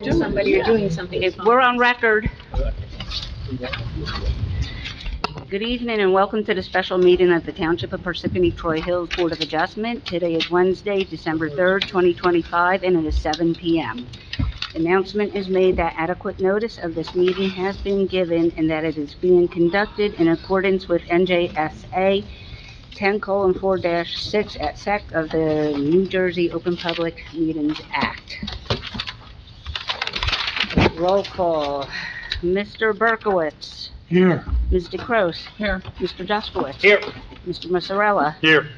Somebody or doing something. We're on record. Good evening and welcome to the special meeting of the Township of Parsippany-Troy Hills Board of Adjustment. Today is Wednesday, December 3rd, 2025, and it is 7 p.m. Announcement is made that adequate notice of this meeting has been given and that it is being conducted in accordance with NJSA 10:4-6 at sec of the New Jersey Open Public Meetings Act. Roll call. Mr. Berkowitz. Here. Ms. DeCrose. Here. Mr. Jaskowitz. Here. Mr. Massarella. Here.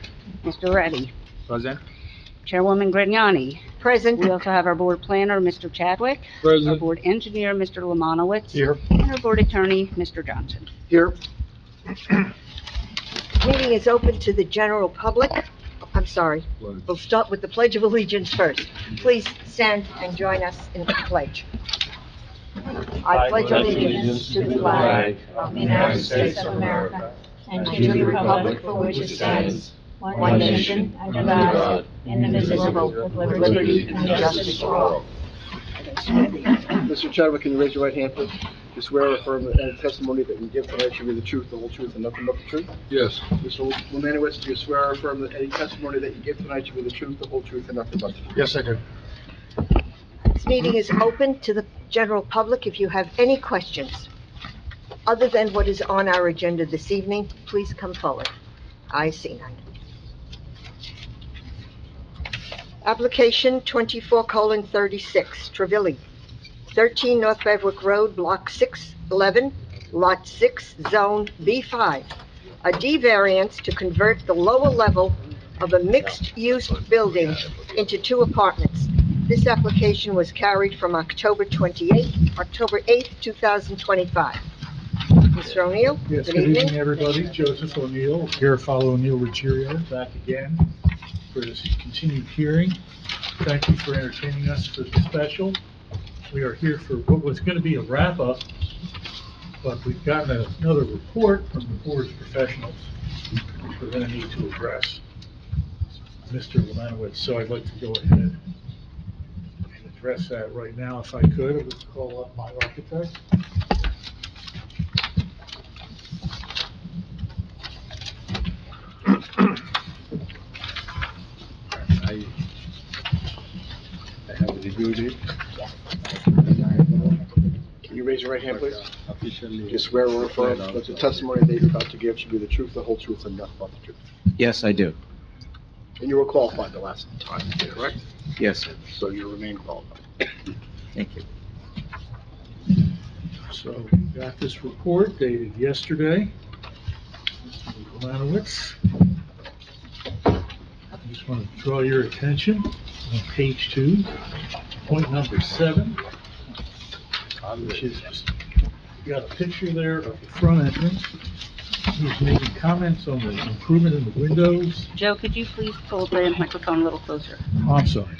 Mr. Reddy. Present. Chairwoman Grignani. Present. We also have our board planner, Mr. Chadwick. Our Present. board engineer, Mr. Lemanowitz. Here. And our board attorney, Mr. Johnson. Here. Meeting is open to the general public. I'm sorry. We'll start with the Pledge of Allegiance first. Please stand and join us in the pledge. I pledge allegiance to the flag of the United States of America and to the republic for which it stands, one nation, under God, indivisible, with liberty and justice for all. Mr. Chadwick, can you raise your right hand, please? Do you swear or affirm that any testimony that you give tonight should be the truth, the whole truth, and nothing but the truth? Yes. Mr. Lemanowitz, do you swear or affirm that any testimony that you give tonight should be the truth, the whole truth, and nothing but the truth? Yes, I do. This meeting is open to the general public. If you have any questions other than what is on our agenda this evening, please come forward. I see none. Application 24:36, Trevilli, 13 North Bevwick Road, Block 611, Lot 6, Zone B5. A D variance to convert the lower level of a mixed-use building into 2 apartments. This application was carried from October 8th, 2025. Mr. O'Neill? Yes, good evening, everybody. Joseph O'Neill, here, follow O'Neill Ruggiero, back again for this continued hearing. Thank you for entertaining us for the special. We are here for what was going to be a wrap-up, but we've gotten another report from the board's professionals, which we're going to need to address. Mr. Lemanowitz, so I'd like to go ahead and address that right now, if I could. I would call up my architect. I have the duty. Can you raise your right hand, please? Do you swear or affirm that the testimony that you're about to give should be the truth, the whole truth, and nothing but the truth? Yes, I do. And you were qualified the last time, correct? Yes, So you remain qualified. thank you. So we got this report dated yesterday. Mr. Lemanowitz. I just want to draw your attention on page 2, point number 7, which is, you got a picture there of the front entrance. He's making comments on the improvement in the windows. Joe, could you please pull the microphone a little closer? Oh, I'm sorry.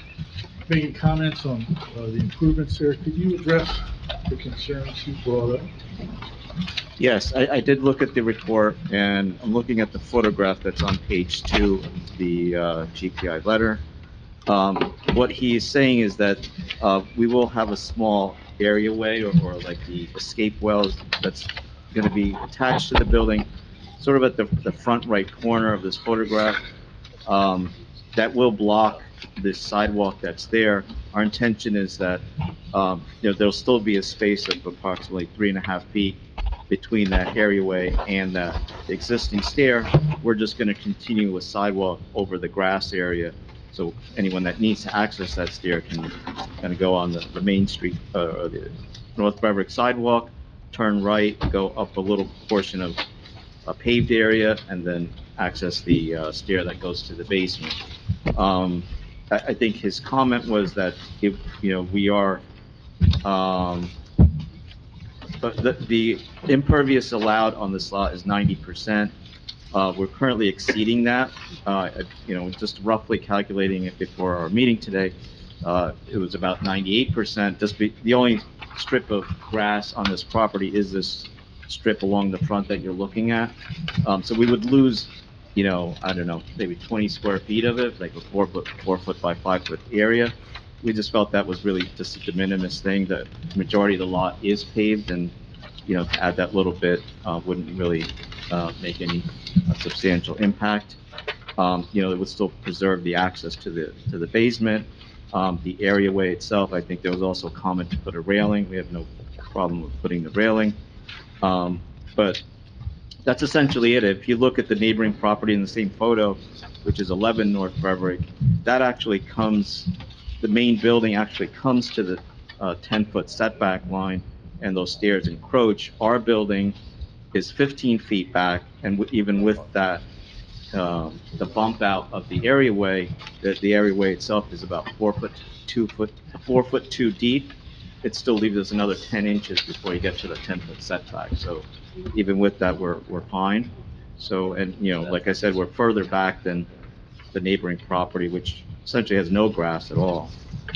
Making comments on the improvements there. Could you address the concerns he brought up? Yes, I did look at the report, and I'm looking at the photograph that's on page 2 of the GPI letter. What he is saying is that we will have a small areaway or like the escape wells that's going to be attached to the building, sort of at the front right corner of this photograph. That will block this sidewalk that's there. Our intention is that there'll still be a space of approximately 3.5 feet between that areaway and the existing stair. We're just going to continue a sidewalk over the grass area, so anyone that needs to access that stair can kind of go on the main street, or the North Bevwick sidewalk, turn right, go up a little portion of a paved area, and then access the stair that goes to the basement. I think his comment was that if, we are, the impervious allowed on this lot is 90%. We're currently exceeding that. Just roughly calculating it before our meeting today, it was about 98%. The only strip of grass on this property is this strip along the front that you're looking at. So we would lose, I don't know, maybe 20 square feet of it, like a 4 foot by 5 foot area. we just felt that was really just a de minimis thing, that the majority of the lot is paved, and, you know, to add that little bit, wouldn't really, make any substantial impact. You know, it would still preserve the access to the basement. The areaway itself, I think there was also a comment to put a railing. We have no problem with putting the railing. But that's essentially it. If you look at the neighboring property in the same photo, which is 11 North Frederick, that actually comes, the main building actually comes to the 10-foot setback line, and those stairs encroach. Our building is 15 feet back, and even with that, the bump out of the areaway, the areaway itself is about 4 foot 2 deep. It still leaves us another 10 inches before you get to the 10-foot setback. So even with that, we're fine. So, and, you know, like I said, we're further back than the neighboring property, which essentially has no grass at all.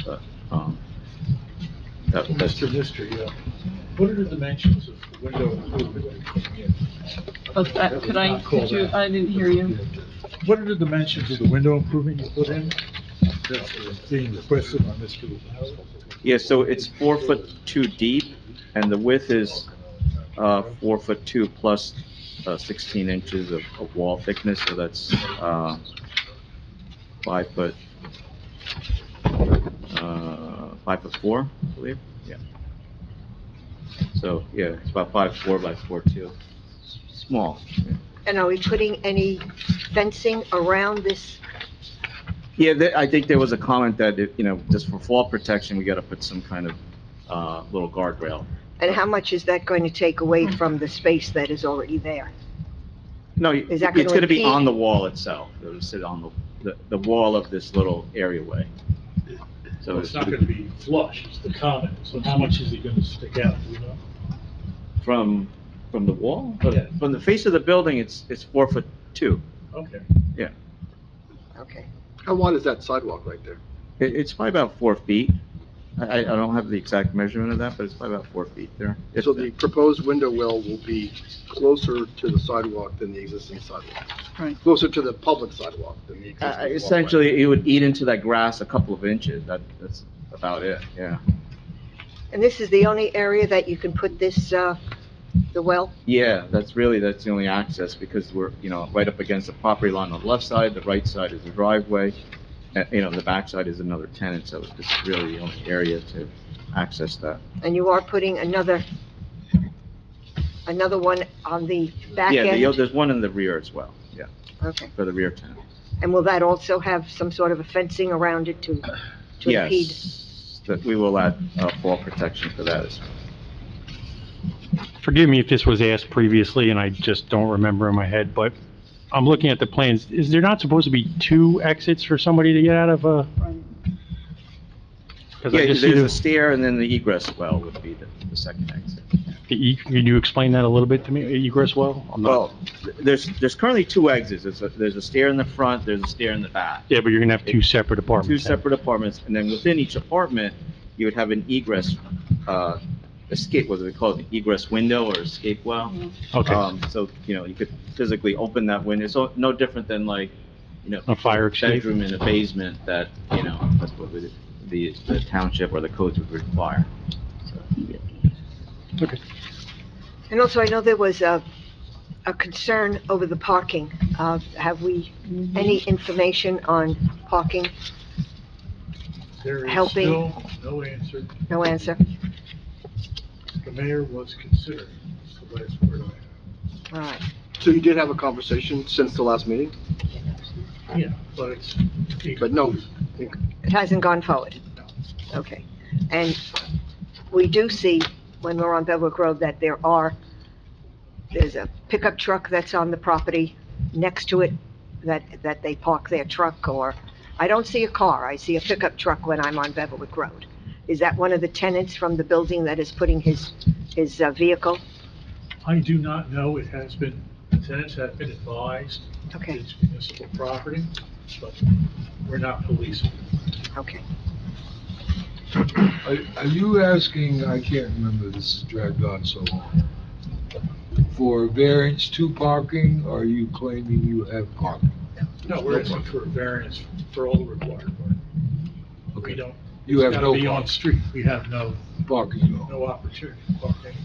But, that's, Mr. Mister, what are the dimensions of the window improvement that you're putting in? I didn't hear you. What are the dimensions of the window improvement you put in? That's being requested by Mr. Howard. yeah, so it's 4 foot 2 deep, and the width is 4 foot 2 plus 16 inches of wall thickness, so that's 5 foot 4, I believe. Yeah. So yeah, it's about 5'4" by 4'2". Small. Yeah. And are we putting any fencing around this? Yeah, I think there was a comment that, you know, just for fall protection, we got to put some kind of little guardrail. And how much is that going to take away from the space that is already there? No, Is that it's gonna going to be impede? on the wall itself. It'll sit on the wall of this little areaway. So it's not gonna be flush, it's the comment. So how much is it gonna stick out, do you know? From the wall? Yeah. From the face of the building, it's 4 foot 2. Okay. Yeah. Okay. How wide is that sidewalk right there? It's probably about 4 feet. I don't have the exact measurement of that, but it's probably about 4 feet there. So the proposed window well will be closer to the sidewalk than the existing sidewalk? Right. Closer to the public sidewalk than the existing walkway? Essentially, it would eat into that grass a couple of inches. That's about it, yeah. And this is the only area that you can put this, the well? Yeah, that's the only access, because we're, you know, right up against the property line on the left side, the right side is the driveway. You know, the back side is another tenant, so it's really the only area to access that. And you are putting another one on the back Yeah, end? there's one in the rear as well, yeah, Okay. for the rear tenant. And will that also have some sort of a fencing around it to impede? Yes, that we will add fall protection for that as well. Forgive me if this was asked previously and I just don't remember in my head, but I'm looking at the plans. Is there not supposed to be 2 exits for somebody to get out of a? Because I Yeah, just see there's a the, stair, and then the egress well would be the second exit. can you explain that a little bit to me, egress well? I'm not- Well, there's currently 2 exits. There's a stair in the front, there's a stair in the back. Yeah, but you're gonna have 2 separate apartments. 2 then. separate apartments, and then within each apartment, you would have an egress, escape, what do they call it, egress window or escape well? Okay, So, you know, you could physically open that window, so no different than like, you know, a fire escape. bedroom in a basement that, you know, that's what the township or the codes would require. Okay. And also, I know there was a concern over the parking. Have we any information on parking? There is Helping. still no answer. No answer? The mayor was considering, that's the last word I have. All right. So you did have a conversation since the last meeting? Yeah, but it's. But no, It hasn't gone forward? Okay. And we do see, when we're on Bevwick Road, that there's a pickup truck that's on the property next to it, that they park their truck, or, I don't see a car, I see a pickup truck when I'm on Bevwick Road. Is that one of the tenants from the building that is putting his vehicle? I do not know, it has been, the tenants have been advised. Okay. It's municipal property, but we're not policing. Okay. Are you asking, I can't remember, this has dragged on so long, for variance to parking, or are you claiming you have parking? No, we're asking for a variance for all the required parking. We Okay. don't You have It's no gotta be on street. We have no parking at all. no opportunity to park anywhere.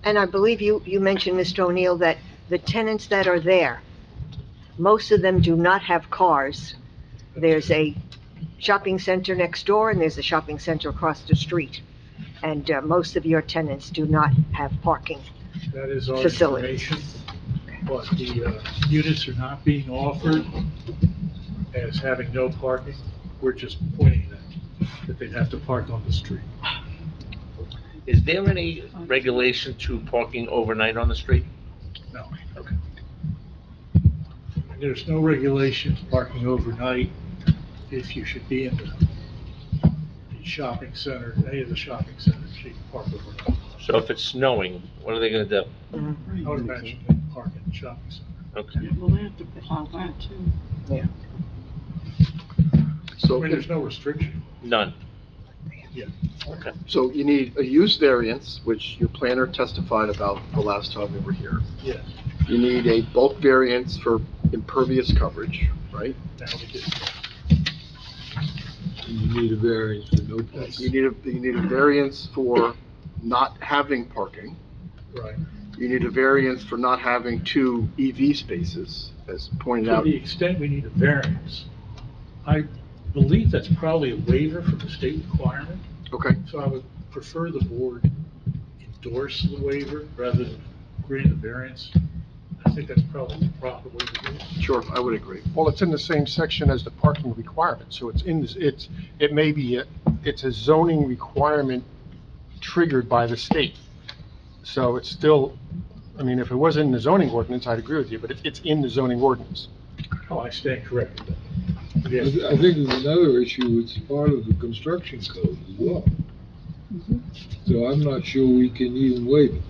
And I believe you mentioned, Mr. O'Neill, that the tenants that are there, most of them do not have cars. There's a shopping center next door and there's a shopping center across the street. And most of your tenants do not have parking. That is our Facilities. information, but the units are not being offered as having no parking. We're just pointing that they'd have to park on the street. Is there any regulation to parking overnight on the street? No. Okay. There's no regulation parking overnight if you should be in the shopping center, any of the shopping centers, you can park overnight. So if it's snowing, what are they gonna do? I would imagine they can park in the shopping center. Okay. Well, they have to plow that too. I So, mean, there's no restriction. None. Yeah. Okay. so you need a use variance, which your planner testified about the last time we were here. Yes. You need a bulk variance for impervious coverage, right? Now we get, You need a variance for no parking. You need a variance for not having parking. right. You need a variance for not having two EV spaces, as pointed To out. the extent we need a variance, I believe that's probably a waiver from the state requirement. Okay, So I would prefer the board endorse the waiver rather than grant the variance. I think that's probably the proper way to do it. sure, I would agree. Well, it's in the same section as the parking requirement, so it's in this, it may be, it's a zoning requirement triggered by the state. So it's still, I mean, if it wasn't in the zoning ordinance, I'd agree with you, but it's in the zoning ordinance. Oh, I stand corrected then. I Yes. I think there's another issue, it's part of the construction code as well. So I'm not sure we can even waive it.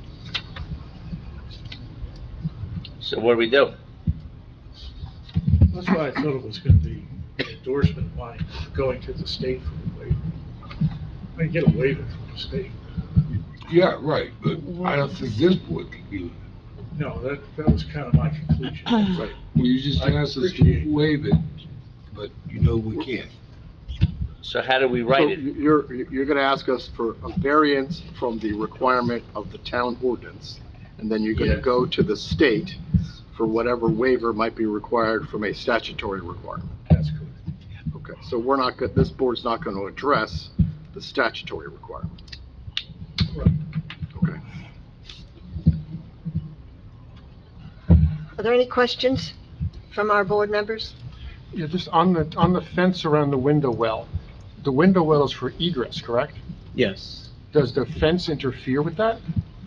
So what do we do? That's why I thought it was gonna be an endorsement of mine going to the state for the waiver. I can get a waiver from the state. Yeah, right, but I don't think this board can give it. No, that was kind of my conclusion. Right. Well, you just I asked us appreciate to it. waive it, but you know we can't. So how do we So write it? you're gonna ask us for a variance from the requirement of the town ordinance, and then you're gonna Yeah. go to the state for whatever waiver might be required from a statutory requirement. That's correct. Okay, so this board's not gonna address the statutory requirement. Right. Okay. Are there any questions from our board members? Yeah, just on the fence around the window well, the window well is for egress, correct? Yes. Does the fence interfere with that?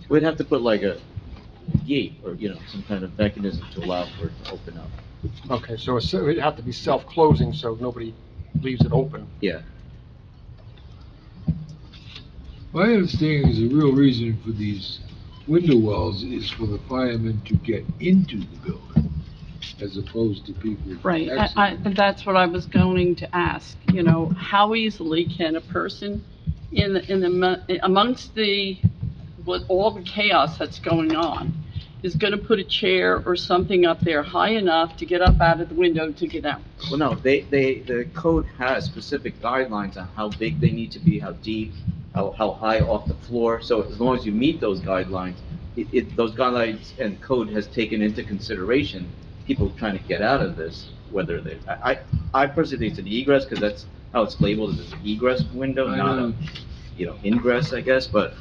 We'd have to put like a gate or, some kind of mechanism to allow for it to open up. Okay, so it'd have to be self-closing, so nobody leaves it open. Yeah. My understanding is the real reason for these window wells is for the firemen to get into the building, as opposed to people. Right, exiting. that's what I was going to ask, how easily can a person amongst with all the chaos that's going on, is gonna put a chair or something up there high enough to get up out of the window to get out? Well, no, the code has specific guidelines on how big they need to be, how deep, how high off the floor. So as long as you meet those guidelines, those guidelines and code has taken into consideration people trying to get out of this, whether I personally think it's an egress, because that's how it's labeled, as an egress window, not a, ingress, I guess, but,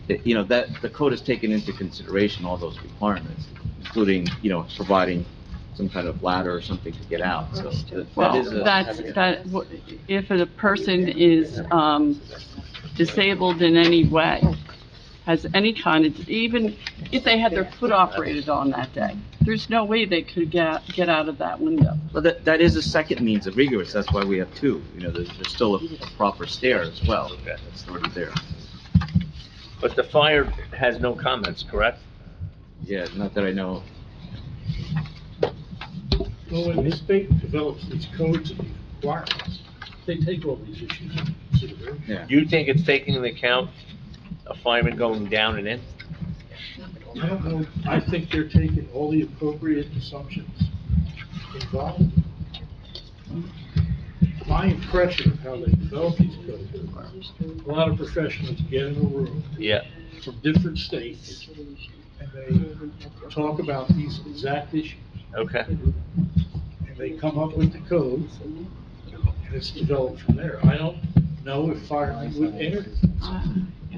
that, the code has taken into consideration all those requirements, including, providing some kind of ladder or something to get out, so that Well, is a. if a person is, disabled in any way, has any kind of, even if they had their foot operated on that day, there's no way they could get out of that window. Well, that is a second means of egress, that's why we have two, there's still a proper stair as well, that's already there. But the fire has no comments, correct? Yeah, not that I know. Well, when the state develops these codes and these requirements, they take all these issues into consideration. Yeah. Do you think it's taking into account a fireman going down and in? I don't know, I think they're taking all the appropriate assumptions involved. my impression of how they develop these code requirements, a lot of professionals get in a room Yeah, from different states, and they talk about these exact issues, okay, and they come up with the code, and it's developed from there. I don't know if firemen would enter.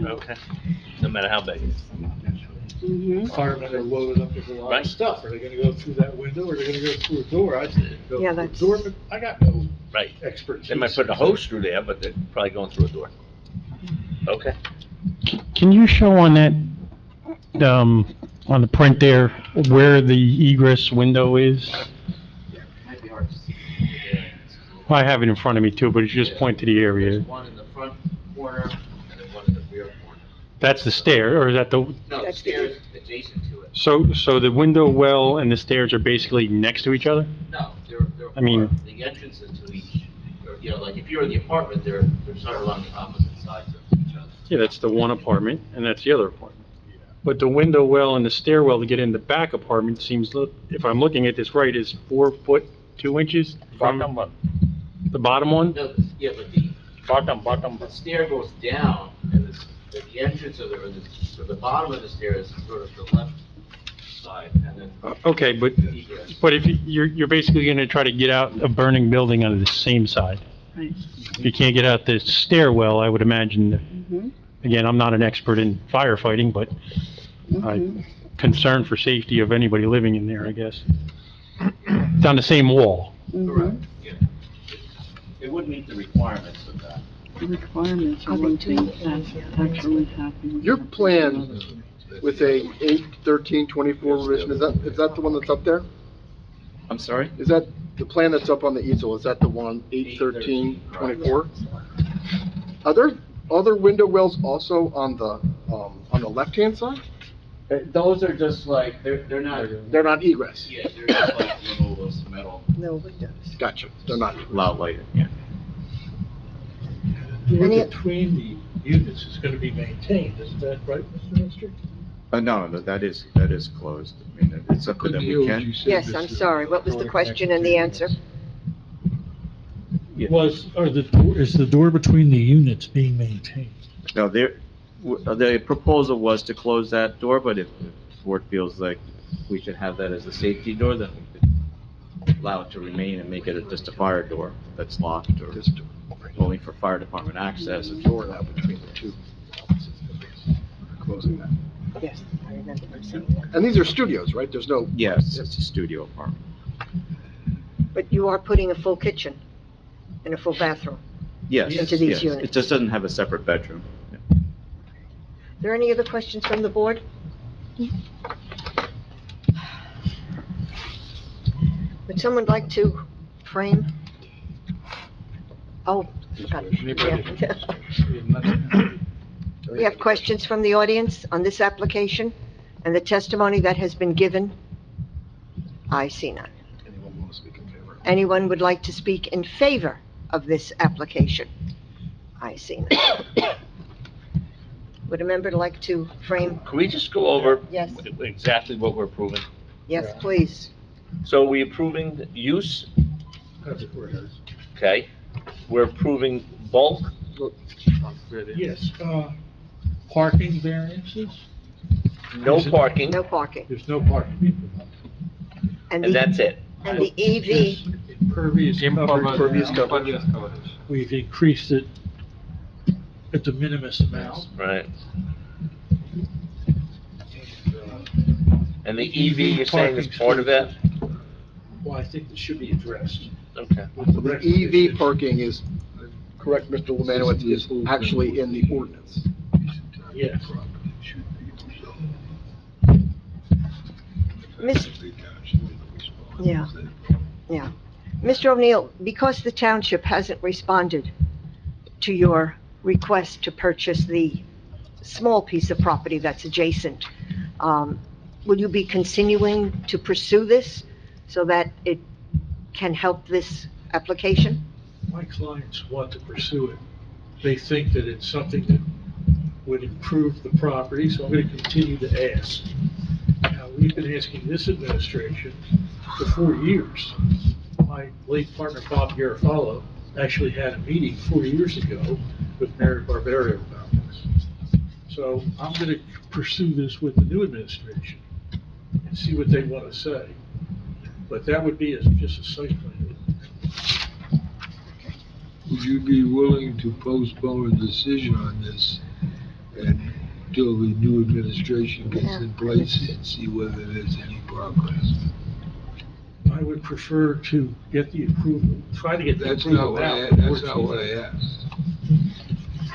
okay. No matter how big. Mhm. Firemen are loaded up with a lot Right. of stuff. Are they gonna go through that window, or are they gonna go through a door? I think go Yeah, through a that's- door, but I got no Right. expertise. They might put a hose through there, but they're probably going through a door. Okay. Can you show on that, on the print there, where the egress window is? Well, I have it in front of me too, but if you just point to the area. There's one in the front corner and then one in the rear corner. That's the stair, or is that the, No, the That's the- stairs adjacent to it. so the window well and the stairs are basically next to each other? No, they're I mean- the entrances to each, or, you know, like if you're in the apartment, they're sort of along the opposite sides of each other. Yeah, that's the one apartment, and that's the other apartment. But the window well and the stairwell to get in the back apartment seems, if I'm looking at this right, is 4 foot 2 inches from Bottom one. the bottom one? No, yeah, but the Bottom. the stair goes down, and the entrance of the bottom of the stair is sort of the left side, and then Okay, but egress. if you're basically gonna try to get out a burning building on the same side. Right. If you can't get out the stairwell, I would imagine, Mhm. again, I'm not an expert in firefighting, but Mhm. I'm concerned for safety of anybody living in there, I guess. It's on the same wall. Mhm. Correct, yeah. It would meet the requirements of that. The requirements are one thing that's actually happening. Your plan with a 8/13/24 revision, is that the one that's up there? I'm sorry? Is that, the plan that's up on the easel, is that the one, 8/13/24? Are there other window wells also on the left-hand side? Those are just like, they're not, They're not egress? yeah, they're just like little those metal No windows. Gotcha, they're not. loud lighting, yeah. The Any- door between the units is gonna be maintained, isn't that right, Mr. Minister? No, that is closed. I mean, it's up to them. We can. Yes, I'm sorry. What was the question and the answer? Yeah. Is the door between the units being maintained? No, the proposal was to close that door, but if the board feels like we should have that as a safety door, then we could allow it to remain and make it just a fire door that's locked or only for fire department access. There's a door now between the two. Closing that. Yes, I remember her saying that. And these are studios, right? There's no, Yes, it's a studio apartment. But you are putting a full kitchen and a full bathroom. Yes, Into these yes. units. It just doesn't have a separate bedroom. Yeah. Are there any other questions from the board? Would someone like to frame? Oh, forgot. Yeah. We have questions from the audience on this application and the testimony that has been given? I see none. anyone want to speak in favor? Anyone would like to speak in favor of this application? I see none. Would a member like to frame? Can we just go over Yes. exactly what we're approving? Yes, please. So we approving the use, That's it, where it is. okay? We're approving bulk, Yes, parking variances? no parking, No parking. There's no parking. and the- that's it. And the EV, Impervious coverage. Impervious coverage. We've increased it at the minimus amount. Right. And, And the EV, you're saying is part of that? well, I think it should be addressed. Okay. with So the recognition. EV parking is, correct, Mr. Lemanowitz, is actually in the ordinance. Yes. Miss, yeah. Mr. O'Neill, because the township hasn't responded to your request to purchase the small piece of property that's adjacent, will you be continuing to pursue this so that it can help this application? My clients want to pursue it. They think that it's something that would improve the property, so I'm going to continue to ask. Now, we've been asking this administration for 4 years. My late partner, Bob Garofalo, actually had a meeting 4 years ago with Mayor Barbera about this. So I'm going to pursue this with the new administration and see what they want to say. But that would be just a site plan. Would you be willing to postpone a decision on this until the new administration gets in place and see whether there's any progress? I would prefer to get the approval, try to get the That's not approval what now. that's not what I asked.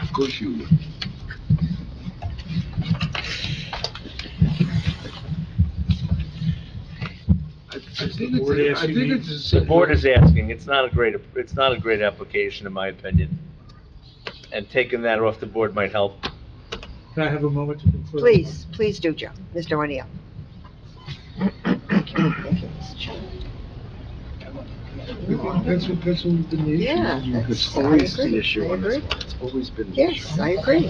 Of course you would. I think it's The board is asking, it's not a great application, in my opinion. And taking that off the board might help. Can I have a moment to confer? Please do, Joe. Mr. O'Neill. Thank you, Mr. Chairman. That's what we've been the issue. Yeah, It's I always agree. the issue I on this agree. one. It's always been the Yes, issue. I agree.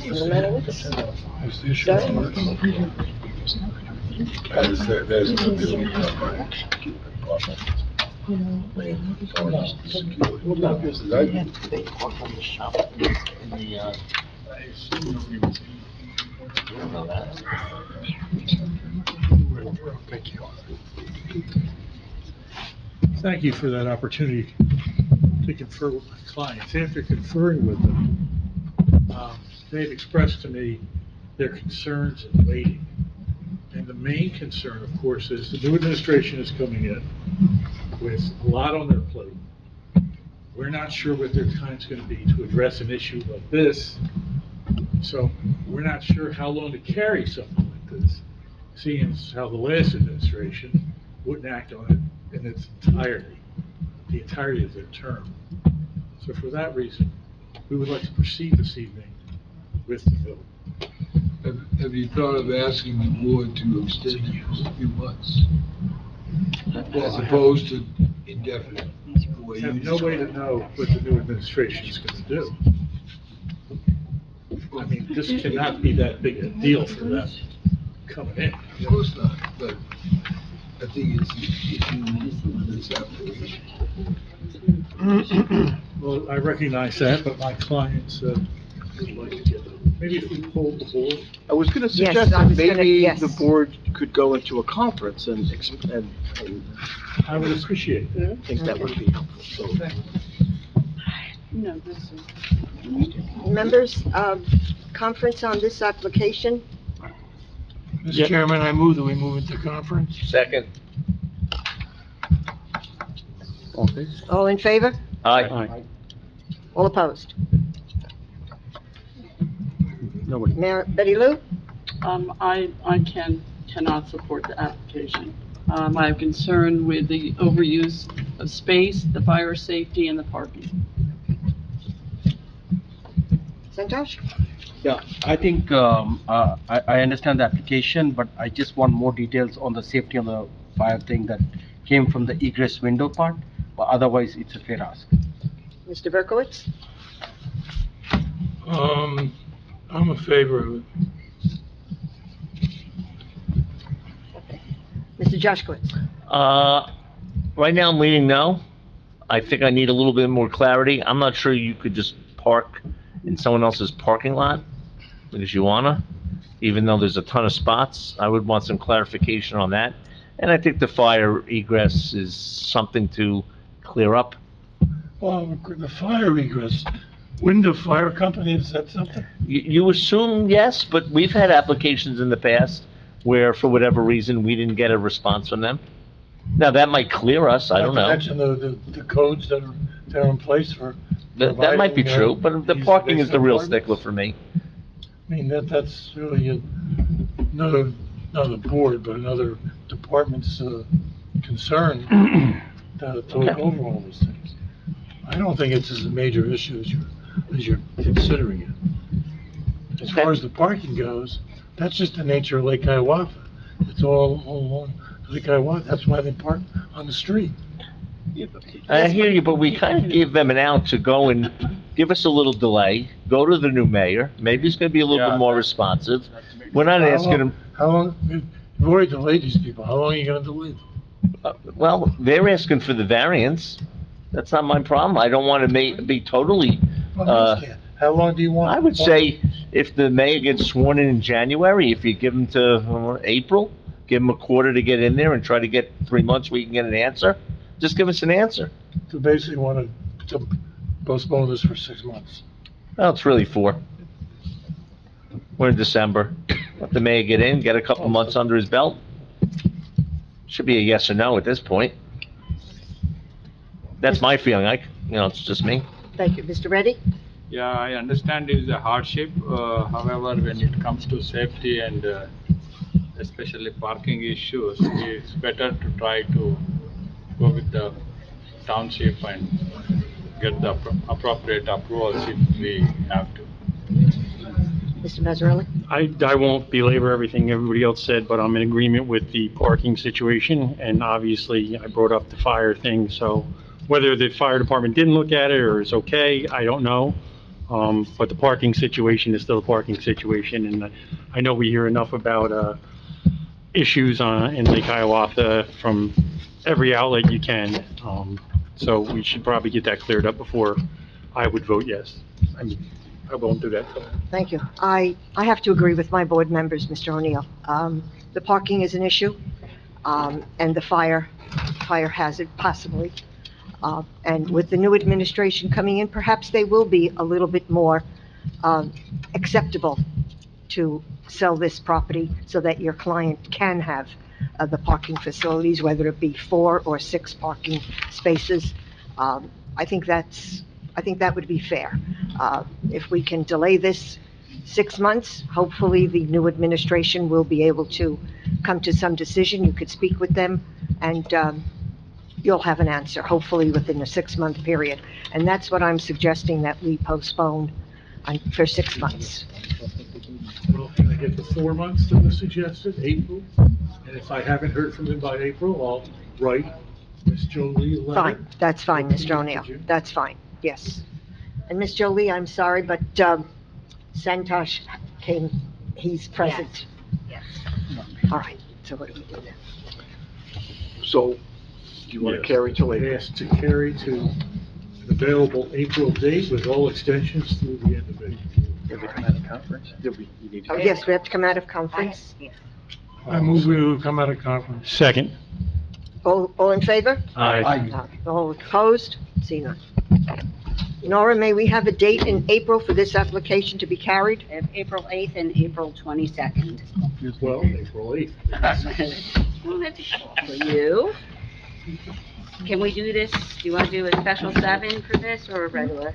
No matter what. It's the issue. Thank you. Thank you for that opportunity to confer with my clients. After conferring with them, they've expressed to me their concerns in waiting. And the main concern, of course, is the new administration is coming in with a lot on their plate. We're not sure what their time's going to be to address an issue like this. So we're not sure how long to carry something like this, seeing as how the last administration wouldn't act on it in its entirety, the entirety of their term. So for that reason, we would like to proceed this evening with the vote. Have you thought of asking the board to extend it for a few months? As opposed to indefinite? the way We you have no way to described it? know what the new administration is going to do. I mean, this cannot be that big a deal for them coming in. Of course not, but I think it's the issue of this application. Well, I recognize that, but my clients would like to get them. Maybe if we polled the board. I was gonna Yes, suggest I that was gonna- maybe yes. the board could go into a conference and I would appreciate that. I think that would be helpful, so. No, this is. Members, conference on this application? Mr. Chairman, I move that we move into conference. Second. All in favor? Aye. All opposed? Nobody. Mayor, Betty Lou? I cannot support the application. I have concern with the overuse of space, the fire safety, and the parking. Santosh? Yeah, I think, I understand the application, but I just want more details on the safety on the fire thing that came from the egress window part, but otherwise it's a fair ask. Mr. Berkowitz? I'm in favor of it. Mr. Joshkowitz? Right now I'm leaning no. I think I need a little bit more clarity. I'm not sure you could just park in someone else's parking lot because you wanna, even though there's a ton of spots. I would want some clarification on that. And I think the fire egress is something to clear up. Well, the fire egress, window fire company, is that something? You assume yes, but we've had applications in the past where for whatever reason, we didn't get a response from them. Now, that might clear us, I don't know. Not to mention the codes that are in place for. That might be providing, true, but the these parking is the real apartments. stickler for me. I mean, that's really another, not a board, but another department's, concern to look Okay. over all these things. I don't think it's as a major issue as you're considering it. As far as the parking goes, that's just the nature of Lake Hiawatha. It's all along Lake Hiawatha, that's why they park on the street. I hear you, but we kind of gave them an out to go and give us a little delay, go to the new mayor. Maybe he's gonna be a little bit more responsive. We're not asking him, How long, you've already delayed these people, how long are you gonna delay them? well, they're asking for the variance. That's not my problem. I don't want to be totally, How long do you want? I would say if the mayor gets sworn in January, if you give him to April, give him a quarter to get in there and try to get 3 months where you can get an answer, just give us an answer. To basically want to postpone this for 6 months. Well, it's really 4. We're in December. Let the mayor get in, get a couple months under his belt. Should be a yes or no at this point. That's my feeling. It's just me. Thank you. Mr. Reddy? Yeah, I understand it is a hardship. However, when it comes to safety and especially parking issues, it's better to try to go with the township and get the appropriate approvals if we have to. Mr. Mazzarelli? I won't belabor everything everybody else said, but I'm in agreement with the parking situation, and obviously I brought up the fire thing, so whether the fire department didn't look at it or it's okay, I don't know. But the parking situation is still a parking situation, and I know we hear enough about issues in Lake Hiawatha from every outlet you can. So we should probably get that cleared up before I would vote yes. I mean, I won't do that. Thank you. I have to agree with my board members, Mr. O'Neill. The parking is an issue, and the fire hazard possibly. And with the new administration coming in, perhaps they will be a little bit more acceptable to sell this property so that your client can have the parking facilities, whether it be 4 or 6 parking spaces. I think that would be fair. If we can delay this 6 months, hopefully the new administration will be able to come to some decision. You could speak with them, and you'll have an answer, hopefully within a 6-month period. And that's what I'm suggesting, that we postpone for 6 months. Well, can I get the 4 months that was suggested, April? And if I haven't heard from him by April, I'll write Ms. Jolie a letter. Fine, that's fine, Mr. O'Neill, that's fine, yes. And Ms. Jolie, I'm sorry, but Santosh came, he's present. Yes. All right, so what do we do now? So, do you want to carry till I April? asked to carry to an available April date with all extensions through the end of April. Oh, yes, we have to come out of conference. I move we come out of conference. Second. All in favor? Aye. All opposed? See none. Nora, may we have a date in April for this application to be carried? April 8th and April 22nd. Well, April 8th. For you. Can we do this? Do you want to do a special 7 for this or a regular?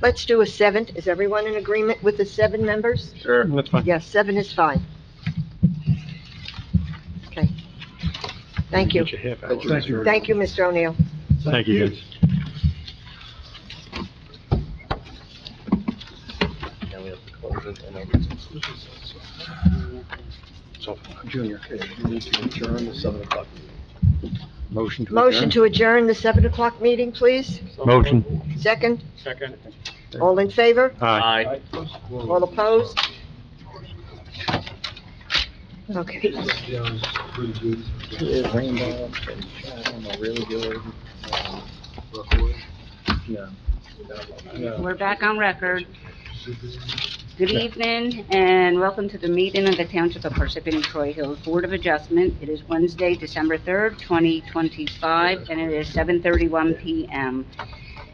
Let's do a 7. Is everyone in agreement with the 7 members? Sure. That's fine. Yes, 7 is fine. Okay. Thank you. Get your half hour. Thank you. Thank you, Mr. O'Neill. Thank you, guys. So, Junior, you need to adjourn the 7 o'clock meeting. Motion to Motion adjourn. to adjourn the 7 o'clock meeting, please. Motion. Second? Second. All in favor? Aye. All opposed? Okay. We're back on record. Good evening and welcome to the meeting of the Township of Parsippany-Troy Hills Board of Adjustment. It is Wednesday, December 3rd, 2025, and it is 7:31 p.m.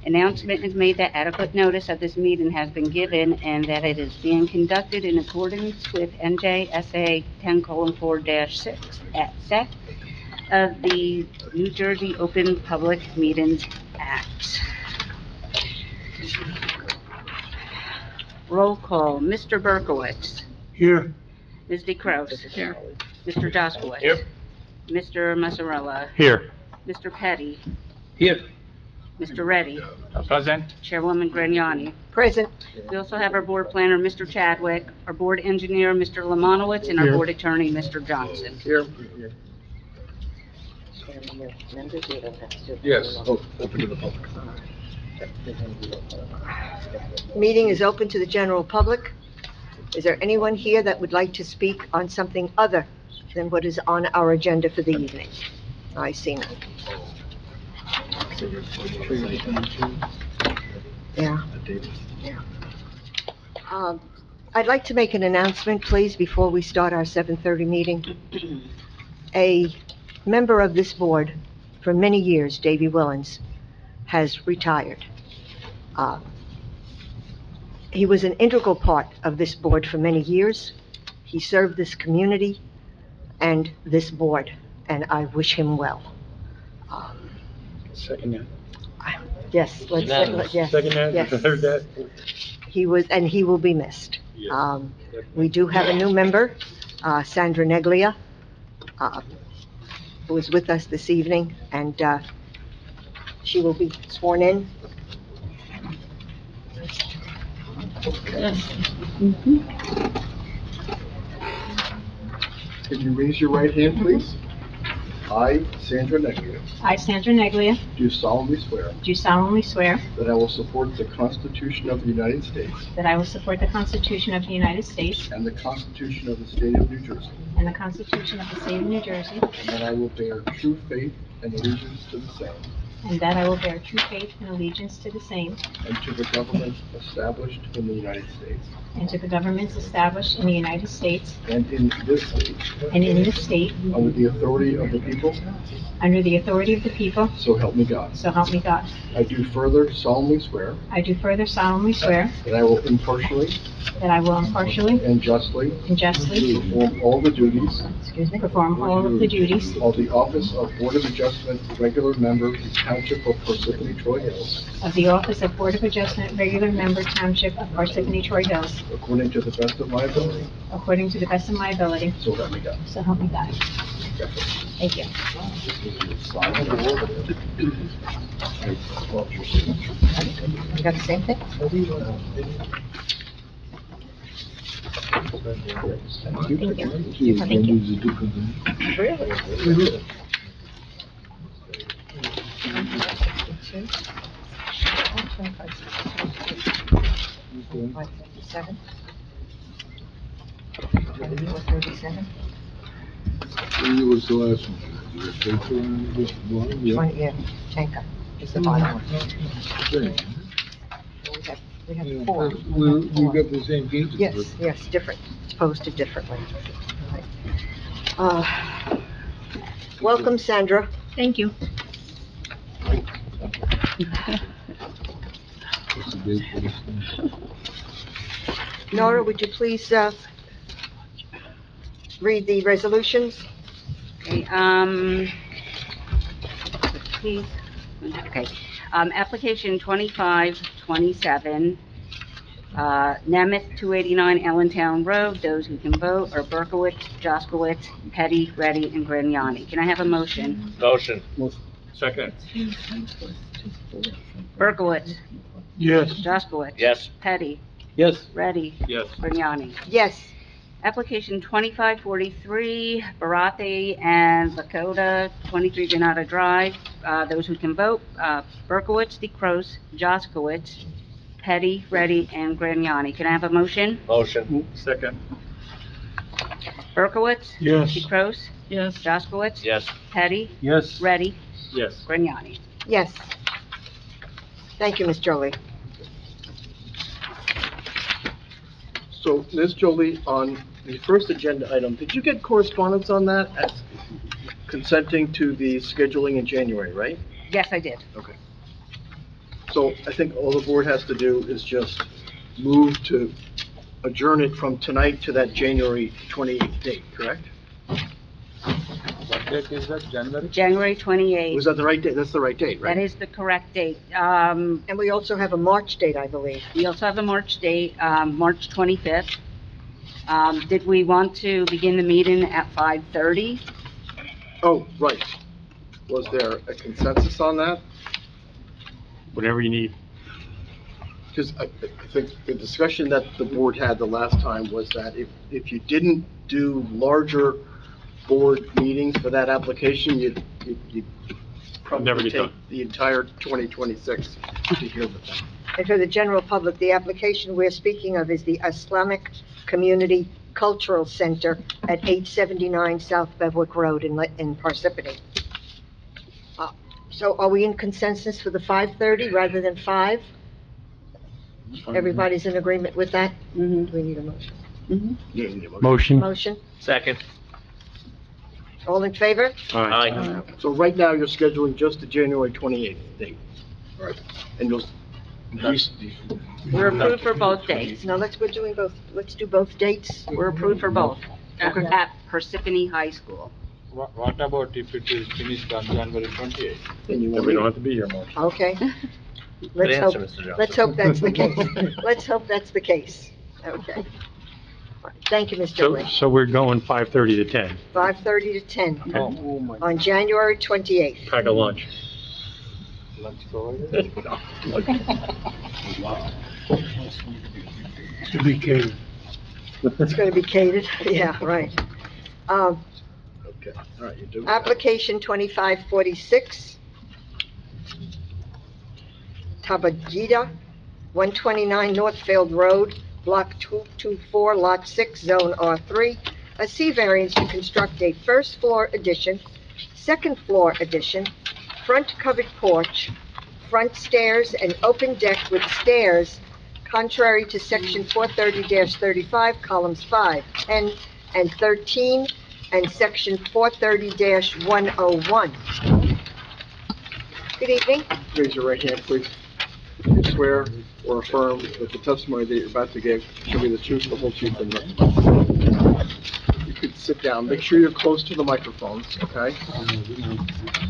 Announcement is made that adequate notice of this meeting has been given and that it is being conducted in accordance with NJSA 10:4-6 at sec of the New Jersey Open Public Meetings Act. Roll call, Mr. Berkowitz, Here. Ms. DeCrous. Here. Mr. Jaskowitz. Here. Mr. Mazzarella. Here. Mr. Petty. Here. Mr. Reddy. Present. Chairwoman Grignani. Present. We also have our board planner, Mr. Chadwick, our board engineer, Mr. Lemanowitz, and our Here. board attorney, Mr. Johnson. Here. Yes. Open to the public. Meeting is open to the general public. Is there anyone here that would like to speak on something other than what is on our agenda for the evening? I see none. Yeah. Yeah. I'd like to make an announcement, please, before we start our 7:30 meeting. A member of this board for many years, Davy Willens, has retired. Uh, He was an integral part of this board for many years. He served this community and this board, and I wish him well. Second that. Yes, let's, Unanimous. yes, Second that, yes. third that. He was, and he will be missed. We do have a new member, Sandra Neglia, who is with us this evening, and she will be sworn in. Can you raise your right hand, please? I, Sandra Neglia, I, Sandra Neglia, do solemnly swear do solemnly swear that I will support the Constitution of the United States that I will support the Constitution of the United States and the Constitution of the State of New Jersey, and the Constitution of the State of New Jersey, and that I will bear true faith and allegiance to the same and that I will bear true faith and allegiance to the same and to the government established in the United States and to the governments established in the United States and in this state and in this state under the authority of the people, under the authority of the people, so help me God. so help me God. I do further solemnly swear I do further solemnly swear that I will impartially that I will impartially and justly and justly perform all the duties perform all of the duties of the office of Board of Adjustment Regular Member, Township of Parsippany-Troy Hills, of the office of Board of Adjustment Regular Member Township of Parsippany-Troy Hills, according to the best of my ability, according to the best of my ability, so help me God. so help me God. Thank you. You got the same thing? Thank you. Thank you. Really? What, 57? 37? When was the last one? Did you say so on this one? Yeah. 20, yeah, Tanka is the bottom one. Same. We have four. We got the same cases. Yes, yes, different, it's posted differently. Welcome, Sandra. Thank you. What's the date for this thing? Nora, would you please read the resolutions? Okay, please, okay. Application 2527, Nemeth 289 Allentown Road. Those who can vote are Berkowitz, Jaskowitz, Petty, Reddy, and Grignani. Can I have a motion? Motion. Second. Berkowitz, Yes. Jaskowitz. Yes. Petty, Yes. Reddy, Yes. Grignani. Yes, Application 2543, Barathi and Lakota, 23 Granada Drive. Those who can vote, Berkowitz, DeCros, Jaskowitz, Petty, Reddy, and Grignani. Can I have a motion? Motion. Second. Berkowitz? Yes. DeCros? Yes. Jaskowitz? Yes. Petty, Yes. Reddy, Yes. Grignani. yes. Thank you, Ms. Jolie. So, Ms. Jolie, on the first agenda item, did you get correspondence on that as consenting to the scheduling in January, right? Yes, I did. Okay. So I think all the board has to do is just move to adjourn it from tonight to that January 28th date, correct? What date is that, January? January 28th. Was that the right date? That's the right date, right? That is the correct date. And we also have a March date, I believe. We also have a March date, March 25th. Did we want to begin the meeting at 5:30? Oh, right. Was there a consensus on that? Whatever you need. Because I think the discussion that the board had the last time was that if you didn't do larger board meetings for that application, you'd Never probably get take done. the entire 2026 to hear the thing. And for the general public, the application we're speaking of is the Islamic Community Cultural Center at 879 South Bevwick Road in Parsippany. So are we in consensus for the 5:30 rather than 5? Everybody's in agreement with that? Mhm. Do we need a motion? Motion? Motion? Second. All in favor? Aye. So right now, you're scheduling just the January 28th date. Right. And you'll, We're approved for both dates. Now, we're doing both, let's do both dates. We're approved for both Okay. at Parsippany High School. What about if it is finished on January 28th? and you Then want we to don't have to be here, March. Okay. Good Let's hope, answer, Mr. Johnson. let's hope that's the case. Let's hope that's the case. Okay. Thank you, Mr. So, Lee. so we're going 5:30 to 10. 5:30 to 10 Oh, my. on January 28th. Pack a lunch. Lunch provided? To be catered. It's going to be catered, yeah, right. Okay, all right, you do. Application 2546, Tabajida, 129 Northfield Road, Block 224, Lot 6, Zone R3, a C variance to construct a first floor addition, second floor addition, front covered porch, front stairs, and open deck with stairs, contrary to section 430-35, columns 5, 10, and 13, and section 430-101. Good evening. Raise your right hand, please. You swear or affirm that the testimony that you're about to give shall be the truth, the whole truth, and nothing but the truth. You could sit down. Make sure you're close to the microphones, okay?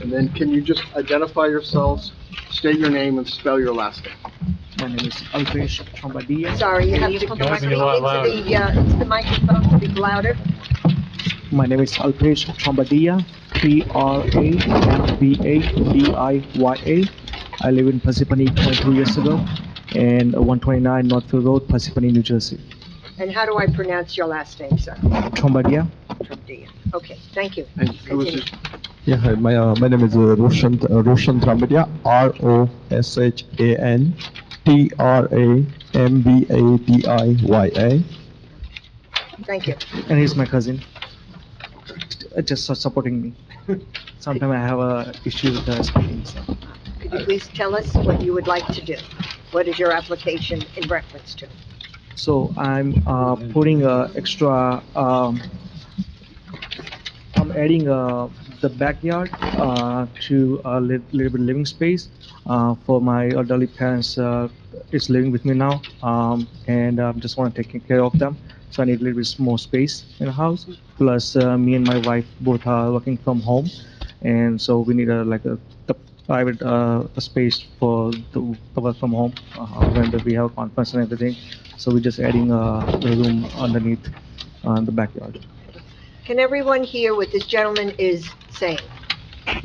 And then can you just identify yourselves, state your name, and spell your last name? My name is Alpesh Chambadia. Sorry, you have to put the microphone into the microphone to be louder. My name is Alpesh Chambadia, Trambadiya. I live in Parsippany 22 years ago, and 129 Northfield Road, Parsippany, New Jersey. And how do I pronounce your last name, sir? Chambadia. Okay, thank you. And who is this? Yeah, hi, my name is Roshan Chambadia, ROSHANTRAMBADIYA. Thank you. And he's my cousin. Just supporting me. Sometimes I have a issue with speaking, so. Could you please tell us what you would like to do? What is your application in reference to? So I'm putting extra, I'm adding the backyard to a little bit living space for my elderly parents. Is living with me now, and just want to take care of them. So I need a little bit more space in the house. Plus, me and my wife both are working from home, and so we need a private space for the work from home when we have conference and everything. So we're just adding a room underneath the backyard. Can everyone hear what this gentleman is saying? Okay,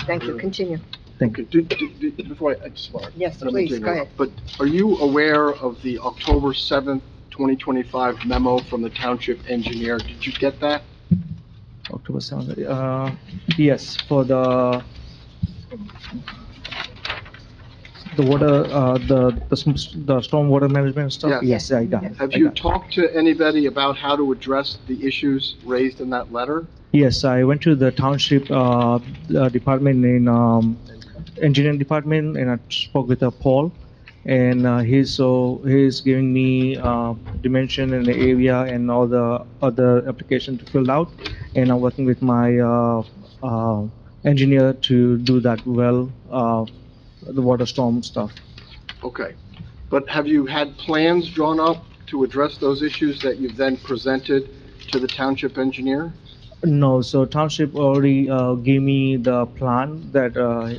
thank you, continue. Thank you. Before I just want. Yes, I don't mean to please, go ahead. interrupt, But are you aware of the October 7th, 2025 memo from the township engineer? Did you get that? October 7th, yes, for the water, the storm water management stuff? Yes, I got it. Have you talked to anybody about how to address the issues raised in that letter? Yes, I went to the township department in engineering department, and I spoke with Paul, and he's giving me dimension and the area and all the other application to fill out, and I'm working with my engineer to do that the water storm stuff. Okay, but have you had plans drawn up to address those issues that you've then presented to the township engineer? No, so township already gave me the plan that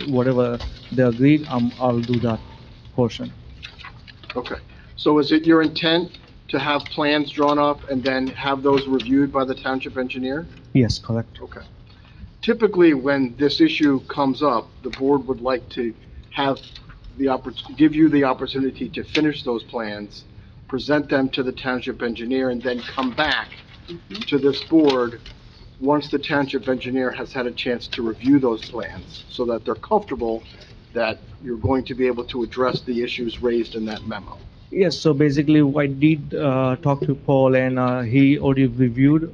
whatever they agreed, I'll do that portion. Okay, so is it your intent to have plans drawn up and then have those reviewed by the township engineer? Yes, correct. Okay. Typically, when this issue comes up, the board would like to have give you the opportunity to finish those plans, present them to the township engineer, and then come back to this board once the township engineer has had a chance to review those plans, so that they're comfortable that you're going to be able to address the issues raised in that memo. Yes, so basically I did talk to Paul, and he already reviewed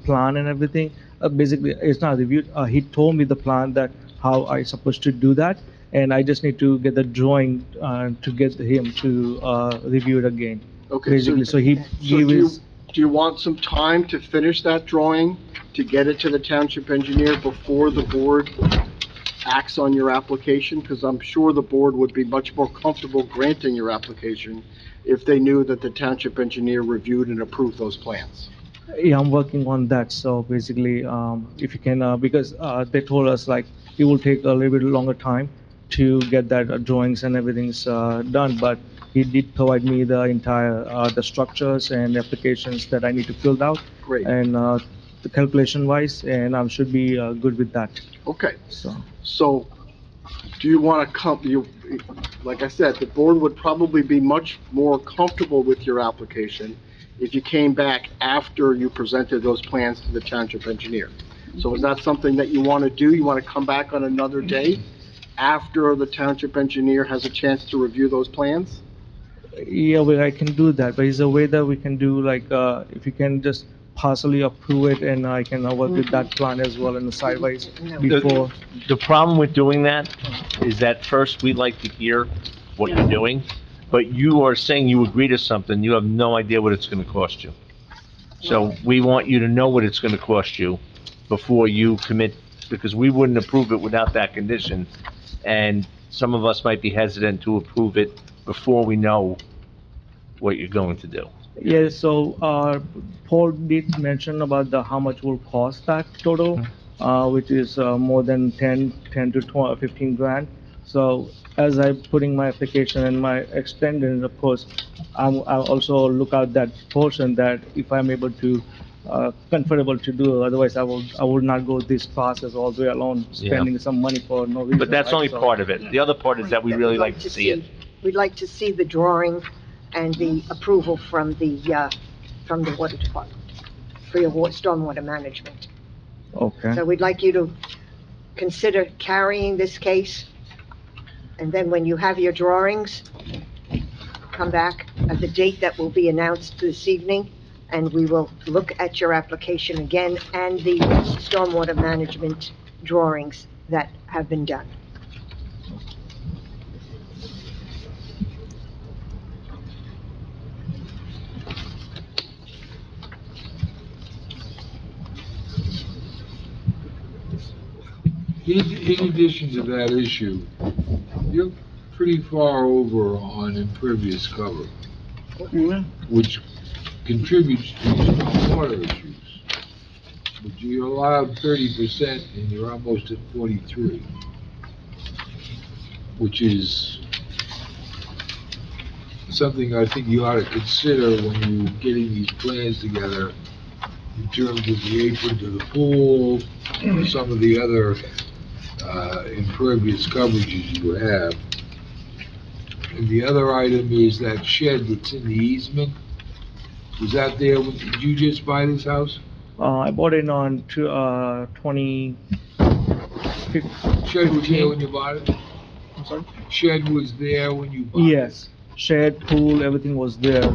plan and everything. Basically, it's not reviewed. He told me the plan that how I supposed to do that. And I just need to get the drawing, to get him to, review it again. Okay, Basically, so he So gave his, do you want some time to finish that drawing, to get it to the township engineer before the board acts on your application? Because I'm sure the board would be much more comfortable granting your application if they knew that the township engineer reviewed and approved those plans. yeah, I'm working on that. So basically, if you can, because, they told us like it will take a little bit longer time to get that drawings and everything's, done, but he did provide me the entire, the structures and applications that I need to fill out. Great. And, the calculation wise, and I should be, good with that. Okay, So, so do you want to like I said, the board would probably be much more comfortable with your application if you came back after you presented those plans to the township engineer. So is that something that you want to do? You want to come back on another day after the township engineer has a chance to review those plans? yeah, well, I can do that, but is there a way that we can do like, if you can just partially approve it and I can, work with that plan as well in the sideways before. The problem with doing that is that first, we'd like to hear what you're doing, but you are saying you agree to something, you have no idea what it's gonna cost you. So we want you to know what it's gonna cost you before you commit, because we wouldn't approve it without that condition. And some of us might be hesitant to approve it before we know what you're going to do. Yeah, so, Paul did mention about how much will cost that total, which is, more than 10 to 12, 15 grand. So as I'm putting my application and my extended, of course, I'll also look at that portion that if I'm able to, comfortable to do, otherwise I would not go this process all the way alone, spending some money for no reason. But that's right? only So- part of it. The other part is that we really like to see it. We'd like to see the drawing and the approval from the water department for your stormwater management. Okay. So we'd like you to consider carrying this case, and then when you have your drawings, come back at the date that will be announced this evening, and we will look at your application again and the stormwater management drawings that have been done. In addition to that issue, you're pretty far over on impervious cover, which contributes to these water issues. But you allowed 30% and you're almost at 43, which is something I think you ought to consider when you're getting these plans together in terms of the apron to the pool, some of the other impervious coverages you have. And the other item is that shed that's in the easement. Was that there, did you just buy this house? I bought it on 2015. Shed was there when you bought it? I'm sorry? Shed was there when you bought it? Yes, shed, pool, everything was there,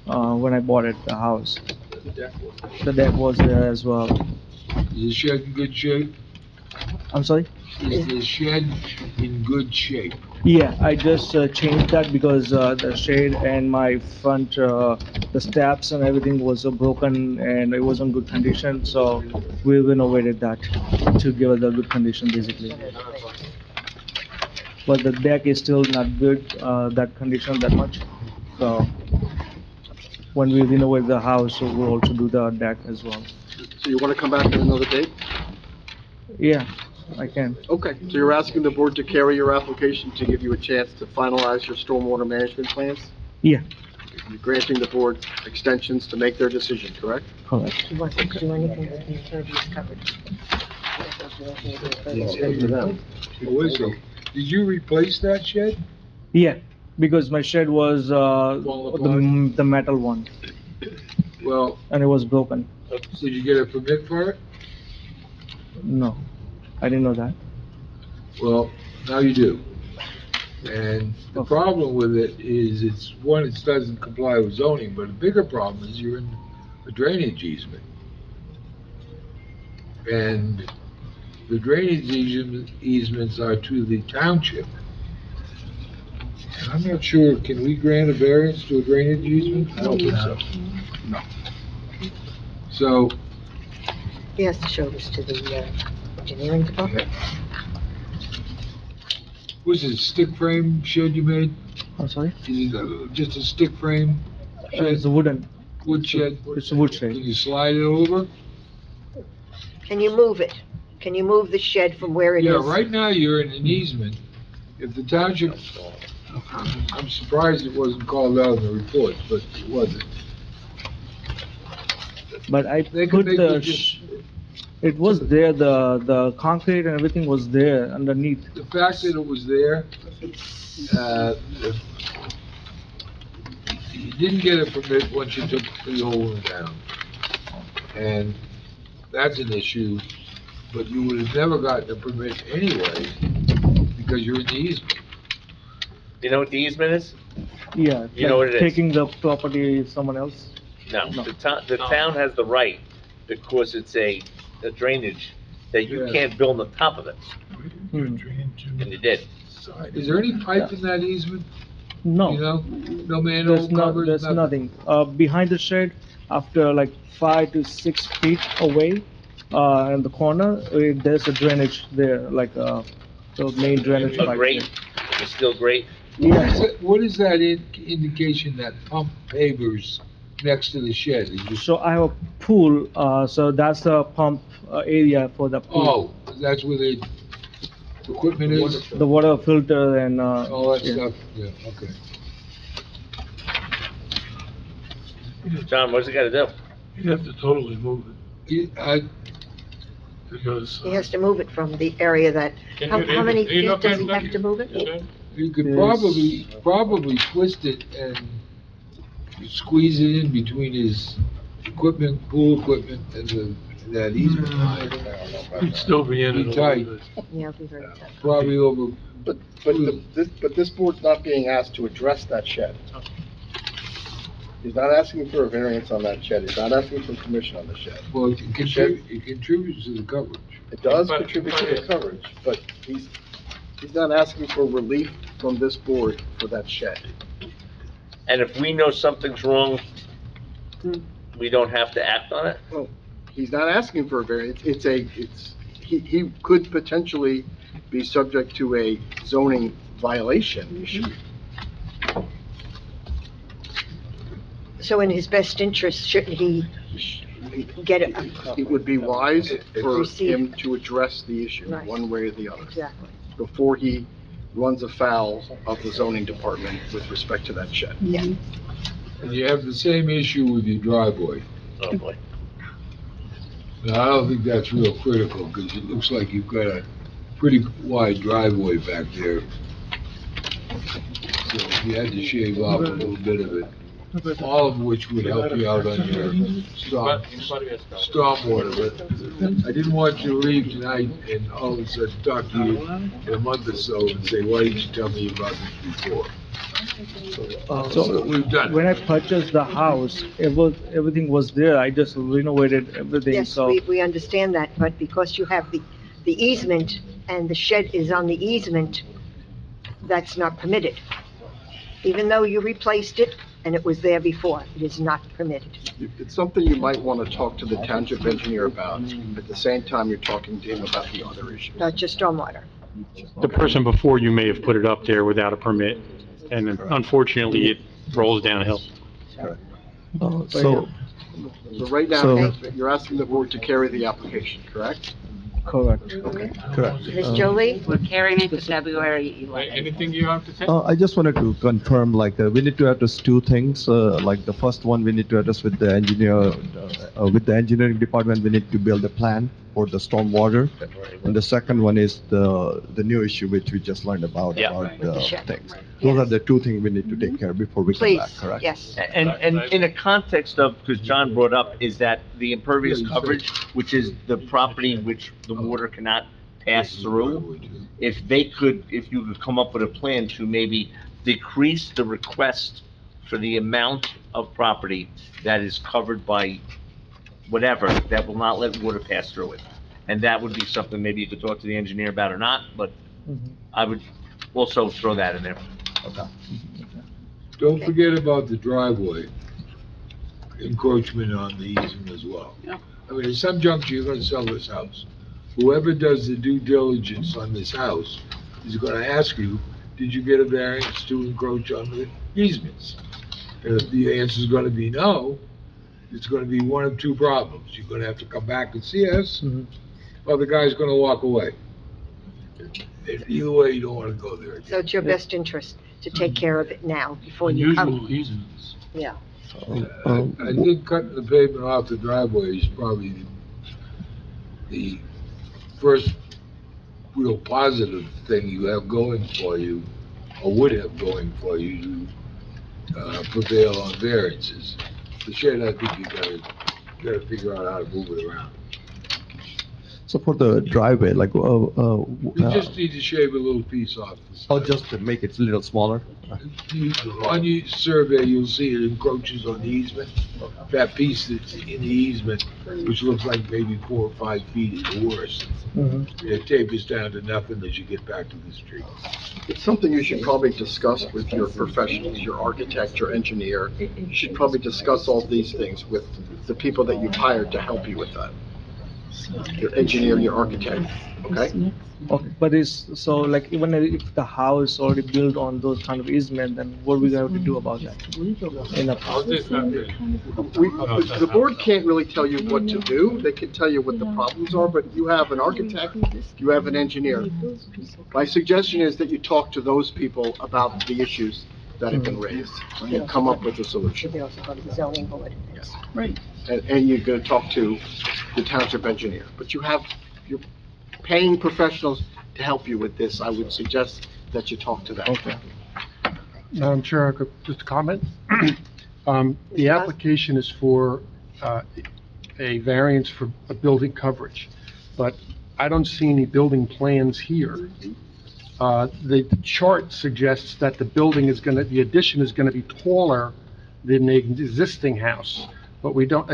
when I bought it, the house. The deck was there as well. Is the shed in good shape? I'm sorry? Is the shed in good shape? Yeah, I just changed that because the shade and my front, the steps and everything was broken and it was in good condition, so we renovated that to give it a good condition basically. But the deck is still not good, that condition that much, so when we renovate the house, so we'll also do the deck as well. So you want to come back at another date? Yeah, I can. Okay, so you're asking the board to carry your application to give you a chance to finalize your stormwater management plans? Yeah. You're granting the board extensions to make their decision, correct? Correct. You want to do anything with the impervious coverage? Oh, wait a second. Did you replace that shed? Yeah, because my shed was, the metal one, Well, and it was broken. did you get a permit for it? No, I didn't know that. Well, now you do. And the problem with it is, it doesn't comply with zoning, but a bigger problem is you're in a drainage easement. And the drainage easements are to the township. And I'm not sure, can we grant a variance to a drainage easement? I don't think so. No. So, He has to show this to the engineering department. was it a stick frame shed you made? I'm sorry? Is it just a stick frame It's shed, a wooden, wood shed? it's a wood Can shed. you slide it over? Can you move it? Can you move the shed from where it is? Yeah, right now you're in an easement. If the township, I'm surprised it wasn't called out in the report, but it wasn't. But I They could put make the, it just, it was there, the concrete and everything was there underneath. the fact that it was there, you didn't get a permit once you took the old one down. And that's an issue, but you would have never gotten a permit anyway, because you're in the easement. You know what the easement is? Yeah. You know what it is? Taking the property someone else. No, No. the town has the right, because it's a drainage, that you Yeah. can't build on top of it, Hmm. and you did. Is there any pipe in that easement? No. You know, no manhole There's not, covers, there's nothing? nothing. Behind the shed, after like 5 to 6 feet away, in the corner, there's a drainage there, like, the main drainage A pipe. grate, it's still great. Yeah. What is that indication, that pump pavers next to the shed? Is just, So I have a pool, so that's the pump area for the pool. oh, that's where the equipment is? The water filter and, All that yeah. stuff, yeah, okay. John, what's it gotta do? You'd have to totally move it, because, He has to move it from the area that, how many feet does he have to move it? You could Yes. probably twist it and squeeze it in between his equipment, pool equipment, and that easement line. you'd still be in it a Be little tight. bit. Yeah, it'll be very tough. Probably over, But this board's not being asked to address that shed. He's not asking for a variance on that shed, he's not asking for permission on the shed. well, it contributes to the coverage. It does contribute to the coverage, but he's not asking for relief from this board for that shed. And if we know something's wrong, we don't have to act on it? He's not asking for a variance, he could potentially be subject to a zoning violation issue. So in his best interest, shouldn't he get it? It would be wise for Receive. him to address the issue, Right. one way or the other, Exactly. before he runs afoul of the zoning department with respect to that shed. Yeah. And you have the same issue with your driveway. Oh, boy. Now, I don't think that's real critical, because it looks like you've got a pretty wide driveway back there. So if you had to shave off a little bit of it, all of which would help you out on your stormwater, but I didn't want you to leave tonight and all of a sudden talk to you in a month or so and say, why didn't you tell me about this before? So we've done. When I purchased the house, everything was there, I just renovated everything, Yes, so. we understand that, but because you have the easement and the shed is on the easement, that's not permitted. Even though you replaced it and it was there before, it is not permitted. It's something you might want to talk to the township engineer about, at the same time you're talking to him about the other issue. Not just stormwater. The person before you may have put it up there without a permit, and unfortunately, it rolls downhill. So, So right now, So- you're asking the board to carry the application, correct? correct. Okay. Correct. Ms. Jolie? We're carrying it to February 11th. Anything you have to say? I just wanted to confirm, like, we need to address two things. Like, the first one, we need to address with the engineer, with the engineering department, we need to build a plan for the stormwater. And the second one is the new issue which we just learned about, Yeah. about The the shed. things. Those are the two things we need to take care of before we come Please, back, correct? yes. And in a context of, because John brought up, is that the impervious coverage, which is the property which the water cannot pass through, if you could come up with a plan to maybe decrease the request for the amount of property that is covered by whatever, that will not let water pass through it. And that would be something maybe you could talk to the engineer about or not, but Mhm. I would also throw that in there. Don't forget about the driveway encroachment on the easement as well. Yeah. I mean, at some juncture, you're gonna sell this house. Whoever does the due diligence on this house is gonna ask you, did you get a variance to encroach on the easements? And if the answer's gonna be no, it's gonna be one of two problems. You're gonna have to come back and see us, Mhm. or the guy's gonna walk away. And either way, you don't wanna go there. So it's your best interest to take care of it now before you come. Unusual easements. Yeah. I think cutting the pavement off the driveway is probably the first real positive thing you have going for you, or would have going for you to prevail on variances. The shed, I think you gotta figure out how to move it around. So for the driveway, like, You just need to shave a little piece off. or just to make it a little smaller? On your survey, you'll see it encroaches on the easement. That piece that's in the easement, which looks like maybe 4 or 5 feet is the worst. It tapers down to nothing as you get back to the street. It's something you should probably discuss with your professionals, your architect, your engineer. You should probably discuss all these things with the people that you've hired to help you with that. Your engineer, your architect, okay? Okay, but so like even if the house already built on those kind of easement, then what are we going to do about that? In a The board can't really tell you what to do. They can tell you what the problems are, but you have an architect, you have an engineer. My suggestion is that you talk to those people about the issues that have been raised and come up with a solution. They also go to the zoning board. Yes. Right. And you're gonna talk to the township engineer. But you're paying professionals to help you with this. I would suggest that you talk to them. Okay. Madam Chair, I could just comment? The application is for a variance for a building coverage, but I don't see any building plans here. The chart suggests that the addition is gonna be taller than the existing house, but we don't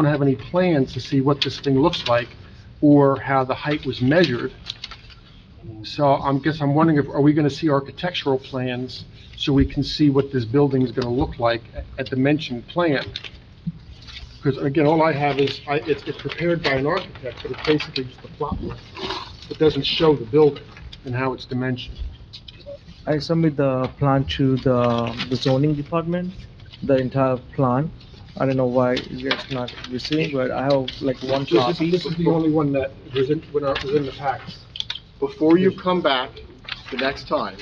have any plans to see what this thing looks like or how the height was measured. So I'm wondering are we gonna see architectural plans so we can see what this building is gonna look like, a dimension plan? Because again, all I have is, it's prepared by an architect, but it's basically just a plot plan. It doesn't show the building and how it's dimensioned. I submit the plan to the zoning department, the entire plan. I don't know why it's not receiving, but I have like one copy. This is the only one that was in the package. Before you come back the next time,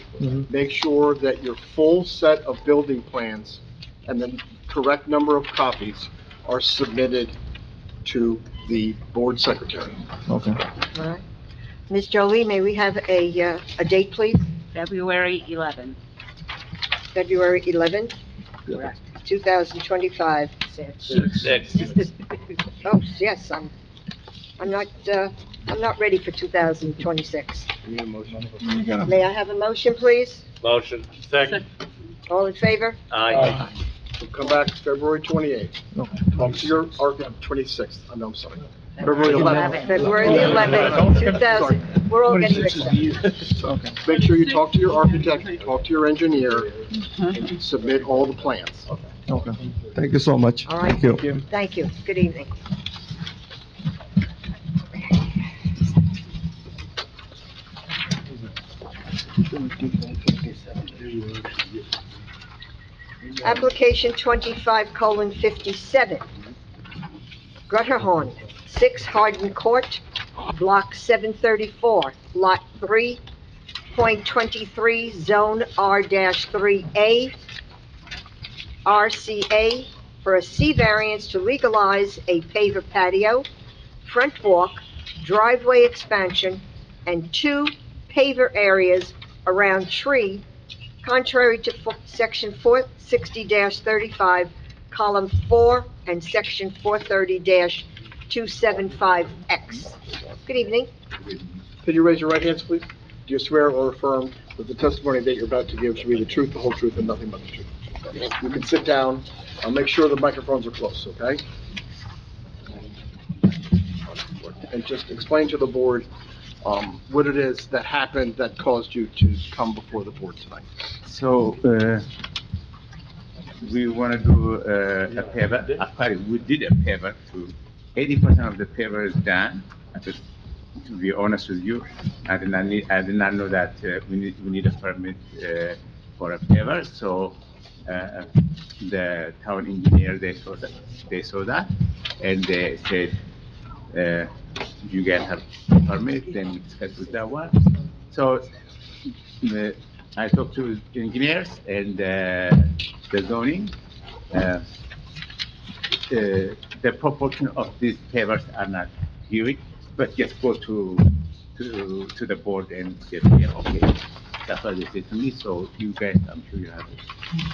make sure that your full set of building plans and the correct number of copies are submitted to the board secretary. Okay. All right. Ms. Jolie, may we have a date, please? February 11th. February 11th, 2025. Six. Oh, yes, I'm not ready for 2026. May I have a motion, please? Motion. Second. All in favor? Aye. We'll come back February 28th. Talk to your, or 26th, I'm sorry. February 11th. February the 11th, 2000. We're all getting mixed up. Make sure you talk to your architect, talk to your engineer, and submit all the plans. Okay. Thank you so much. All right. Thank you. Thank you. Good evening. Application 25:57. Grutterhorn, 6 Hardin Court, Block 734, Lot 3.23, Zone R-3A, RCA, for a C variance to legalize a paver patio, front walk, driveway expansion, and 2 paver areas around tree, contrary to Section 460-35, Column 4, and Section 430-275X. Good evening. Could you raise your right hands, please? Do you swear or affirm that the testimony that you're about to give should be the truth, the whole truth, and nothing but the truth? You can sit down. I'll make sure the microphones are close, okay? and just explain to the board what it is that happened that caused you to come before the board tonight. So, we want to do a paver. Actually, we did a paver to 80% of the paver is done. To be honest with you, I did not know that we need a permit for a paver. So the town engineer, they saw that, and they said, you guys have a permit, then we discuss with that one. So I talked to the engineers and the zoning. The proportion of these pavers are not huge, but just go to the board and get their okay. That's what they said to me. So you guys, I'm sure you have it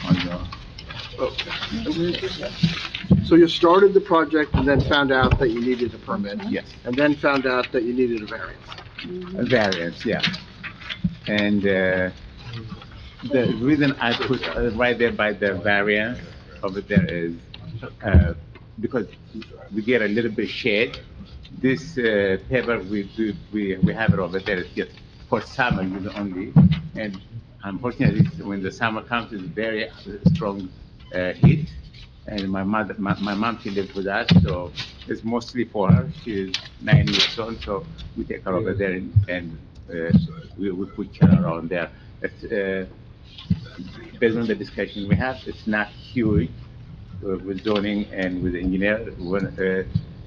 on your. So you started the project and then found out that you needed a permit? Yes. And then found out that you needed a variance? A variance, yeah. And the reason I put right there by the variance over there is because we get a little bit shade. This paper, we have it over there, it's just for summer use only. And unfortunately, when the summer comes, it's very strong heat. And my mom, she lives with us, so it's mostly for her. She's 9 years old, so we take her over there and we put her around there. It's, based on the discussion we have, it's not huge with zoning and with the engineer.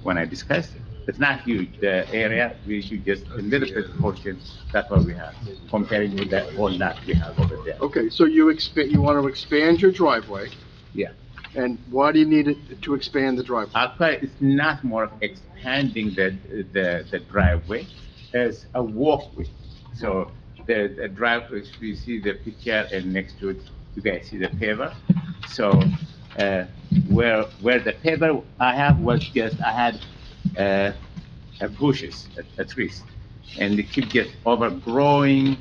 When I discussed it, it's not huge. The area, we should just a little bit portion. That's what we have, comparing with that whole lot we have over there. Okay, so you want to expand your driveway? Yeah. And why do you need it to expand the driveway? Actually, it's not more of expanding the driveway, it's a walkway. So the driveway, we see the picture, and next to it, you guys see the paver. So where the paver I have was just, I had bushes, trees, and they keep just overgrowing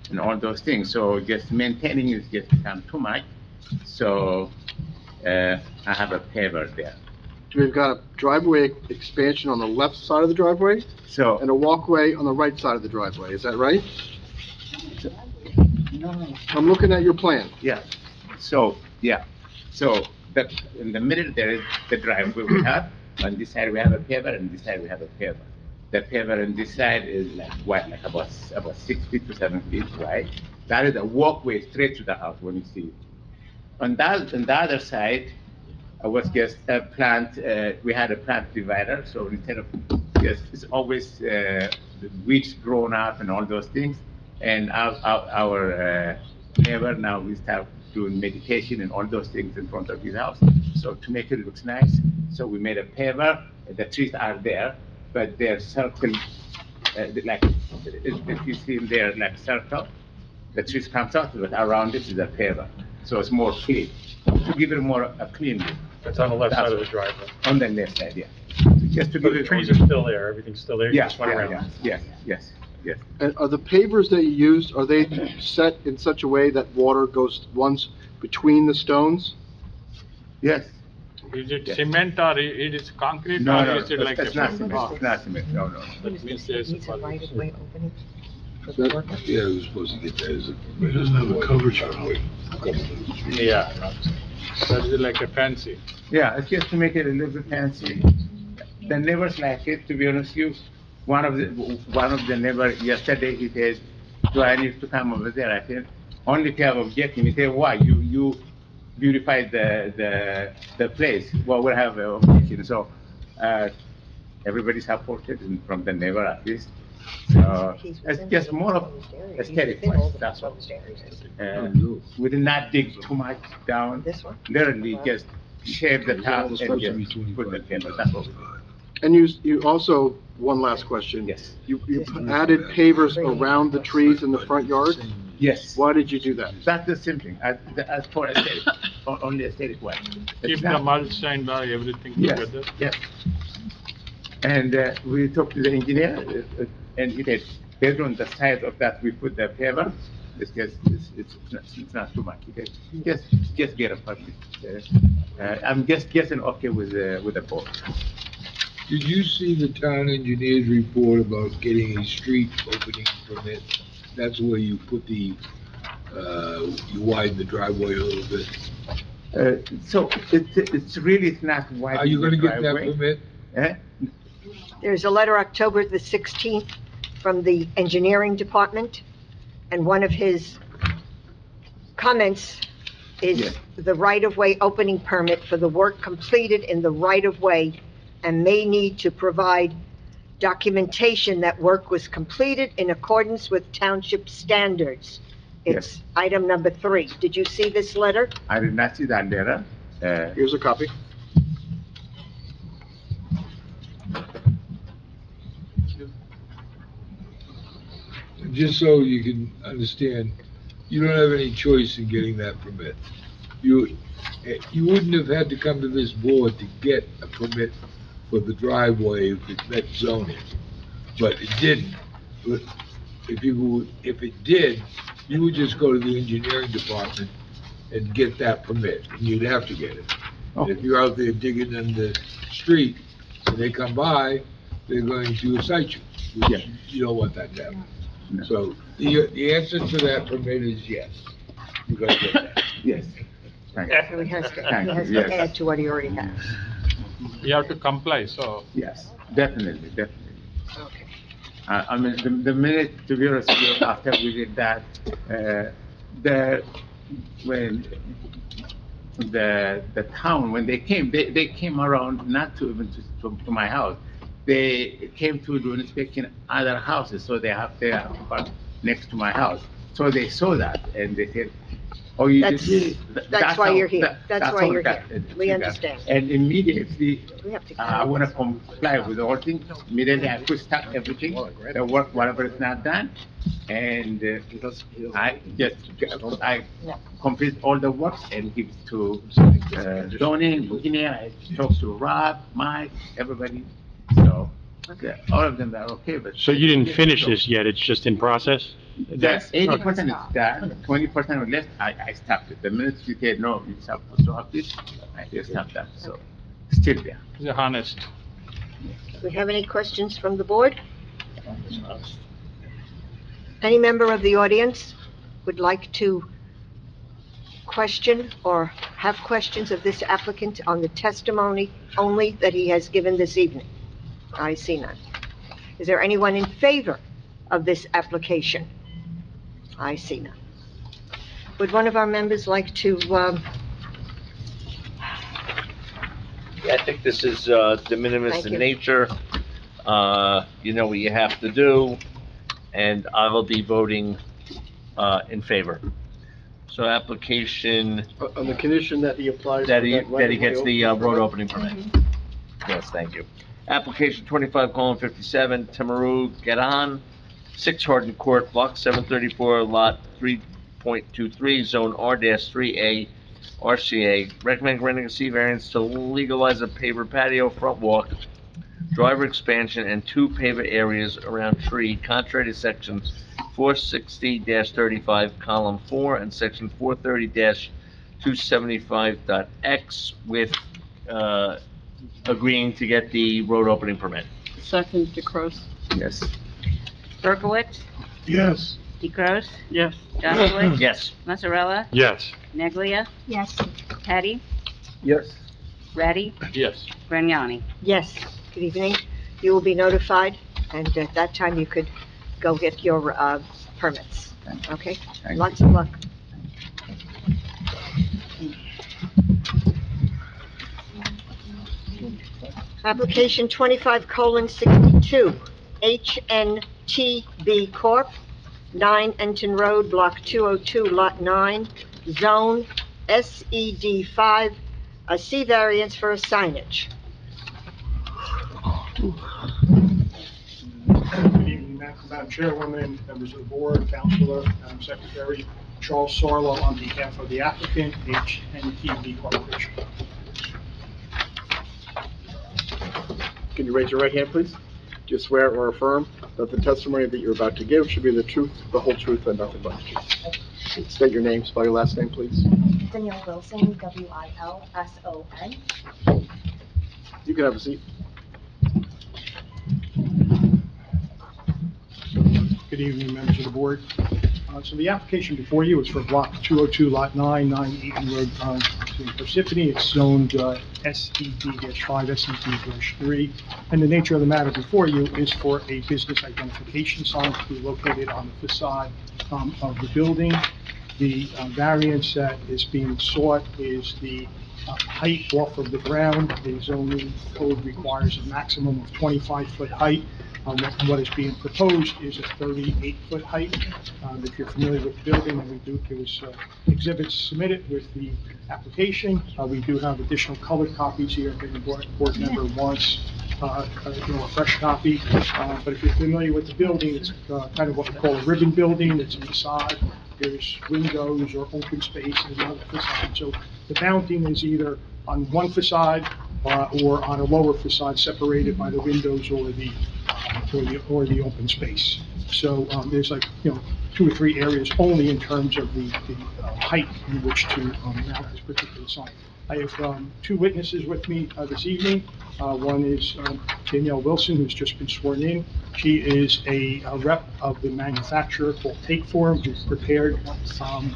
and all those things. So just maintaining is just become too much. So I have a paver there. So we've got a driveway expansion on the left side of the driveway? So. And a walkway on the right side of the driveway, is that right? No. I'm looking at your plan. Yeah. So, yeah. So in the middle, there is the driveway we have. On this side, we have a paver, and this side, we have a paver. The paver on this side is like wide, like about 6 feet to 7 feet wide. That is a walkway straight to the house when you see it. On the other side, I was just a plant, we had a plant divider, so instead of just, it's always the weeds grown up and all those things. And our neighbor, now we start doing meditation and all those things in front of his house. So to make it look nice, so we made a paver. The trees are there, but they're circle, like, if you see them there, like circle, the trees comes out, but around it is a paver. So it's more clean, to give it more a clean look. That's on the left side of the driveway. On the left side, yeah. Just to So give the it. trees are still there, everything's still there, you Yeah, just went around. yes. And are the pavers that you used, are they set in such a way that water goes once between the stones? Yes. Is it cement or it is concrete No, or is it like? it's not cement, it's not cement, no. That means there's a right-of-way opening. Yeah, we're supposed to get that as a. It doesn't have a coverage on it. Yeah, that is like a fancy. Yeah, it's just to make it a little bit fancy. The neighbors like it, to be honest with you. One of the neighbors yesterday, he said, do I need to come over there? I said, only if you have objection. He said, why? You beautify the place. Well, we'll have an objection. So everybody supported from the neighbor at least. So it's just more of aesthetic wise, that's all. And we did not dig too much down. Literally just shave the top and just put the timber, that's all. And you also, one last question. Yes. You added pavers around the trees in the front yard? Yes. Why did you do that? That's the same thing, as for aesthetic, only aesthetic way. Keep the mulch and everything Yes, together. yes. And we talked to the engineer, and he said, based on the size of that, we put the paver. It's not too much. He said, just get a permit. I'm just guessing okay with the board. Did you see the town engineer's report about getting a street opening permit? That's where you put the, you widen the driveway a little bit. So it's really not wide. Are you gonna get that permit? There's a letter October the 16th from the engineering department, and one of his comments is the right-of-way opening permit for the work completed in the right-of-way and may need to provide documentation that work was completed in accordance with township standards. It's item number 3. Did you see this letter? I did not see that letter. Here's a copy. Just so you can understand, you don't have any choice in getting that permit. You wouldn't have had to come to this board to get a permit for the driveway if it met zoning, but it didn't. But if it did, you would just go to the engineering department and get that permit, and you'd have to get it. And if you're out there digging in the street and they come by, they're going to cite you, which you don't want that to happen. No. So the answer to that permit is yes. You gotta get that. Yes. Thank So he has to add to what he already has. You have to comply, so. Yes, definitely. Okay. I mean, the minute, to be honest with you, after we did that, when the town, when they came around not to even to my house. They came to do inspection other houses, so they have to park next to my house. So they saw that and they said, "Oh, you That's- just that's why you're here. That's why you're here. We understand. And immediately, We have to. I want to comply with the whole thing. Immediately, I could start everything, the work, whatever is not done, and I complete all the works and give it to zoning, engineer. I talk to Rob, Mike, everybody. So all of them are okay, but. So you didn't finish this yet, it's just in process? That's 80% is done, 20% left, I stopped it. The minute you said, no, you have to stop this, I just stopped that, so, still there. It's honest. Do we have any questions from the board? Any member of the audience would like to question or have questions of this applicant on the testimony only that he has given this evening? I see none. Is there anyone in favor of this application? I see none. Would one of our members like to, Yeah, I think this is de minimis Thank in you. nature. You know what you have to do, and I will be voting in favor. So application, On the condition that he applies. that for he right-of-way gets the opening road permit. opening permit. Yes, thank you. Application 25:57, Tamaru Gadan, 6 Hardin Court, Block 734, Lot 3.23, Zone R-3A, RCA. Recommend granting a C variance to legalize a paver patio, front walk, driver expansion, and 2 paver areas around tree, contrary to section 460-35, column 4, and section 430-275.x, with agreeing to get the road opening permit. Second, DeCros. Yes. Berkowitz, Yes. DeCros, Yes. Jaskowitz, Yes. Mazzarella, Yes. Neglia, Yes. Teddy, Yes. Ready, Yes. Grignani. yes, good evening. You will be notified, and at that time you could go get your permits. Okay? Thank you. Lots of luck. Application 25:62, HNTB Corp., 9 Enton Road, Block 202, Lot 9, Zone SED5, a C variance for a signage. Good evening, Madam Chairwoman, members of the board, Councilor, Madam Secretary. Charles Sarlo on behalf of the applicant, HNTB Corporation. Can you raise your right hand, please? Do you swear or affirm that the testimony that you're about to give should be the truth, the whole truth, and nothing but the truth? State your name, spell your last name, please. Danielle Wilson, Wilson. You can have a seat. Good evening, members of the board. So the application before you is for Block 202, Lot 9, 9 Eaton Road, in Parsippany. It's zoned SED-5, SED-3. And the nature of the matter before you is for a business identification sign to be located on the facade of the building. The variance that is being sought is the height off of the ground. The zoning code requires a maximum of 25-foot height. What is being proposed is a 38-foot height. If you're familiar with the building, and there was exhibits submitted with the application. We do have additional colored copies here if the board member wants a fresh copy. But if you're familiar with the building, it's kind of what we call a ribbon building. It's a facade. There's windows or open space in another facade. So the mounting is either on one facade or on a lower facade separated by the windows or the open space. So there's like, 2 or 3 areas only in terms of the height in which to mount this particular sign. I have 2 witnesses with me this evening. One is Danielle Wilson, who's just been sworn in. She is a rep of the manufacturer called Takeform, who's prepared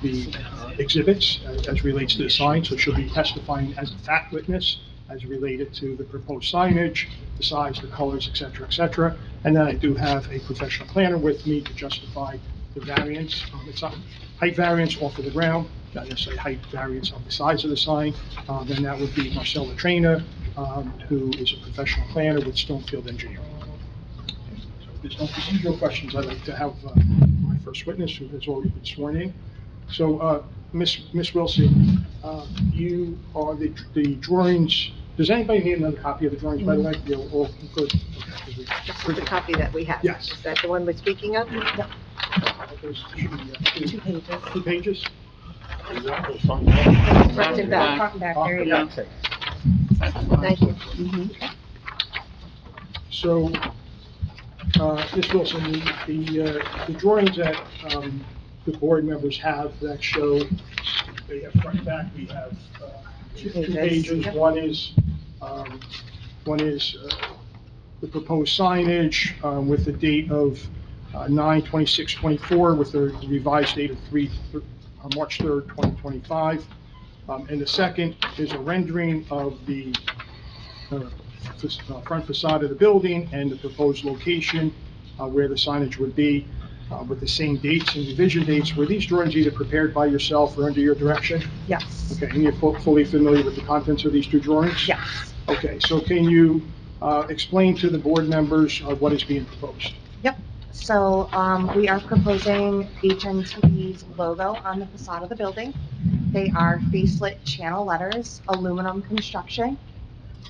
the exhibits as relates to the sign. So she'll be testifying as a fact witness as related to the proposed signage, the size, the colors, et cetera, et cetera. And then I do have a professional planner with me to justify the variance. It's a height variance off of the ground, not necessarily height variance of the size of the sign. Then that would be Marcella Trainer, who is a professional planner with Stonefield Engineering. So if there's no procedural questions, I'd like to have my first witness, who has already been sworn in. So, Ms. Wilson, you are the drawings. Does anybody need another copy of the drawings, by the way? You're all good? Okay, This is the copy that we have. Yes. Is that the one we're speaking of? Yep. Those should be, 2 pages. 2 pages? Front and back. Front and back, there you go. Thank you. So, Ms. Wilson, the drawings that the board members have that show, they have front and back, we have 2 pages. Yep. One is the proposed signage with the date of 9/26/24 with the revised date of March 3rd, 2025. And the second is a rendering of the front facade of the building and the proposed location where the signage would be with the same dates and revision dates. Were these drawings either prepared by yourself or under your direction? Yes. Okay, and you're fully familiar with the contents of these 2 drawings? Yes. Okay, so can you explain to the board members what is being proposed? Yep. So, we are proposing HNT's logo on the facade of the building. They are facelit channel letters, aluminum construction.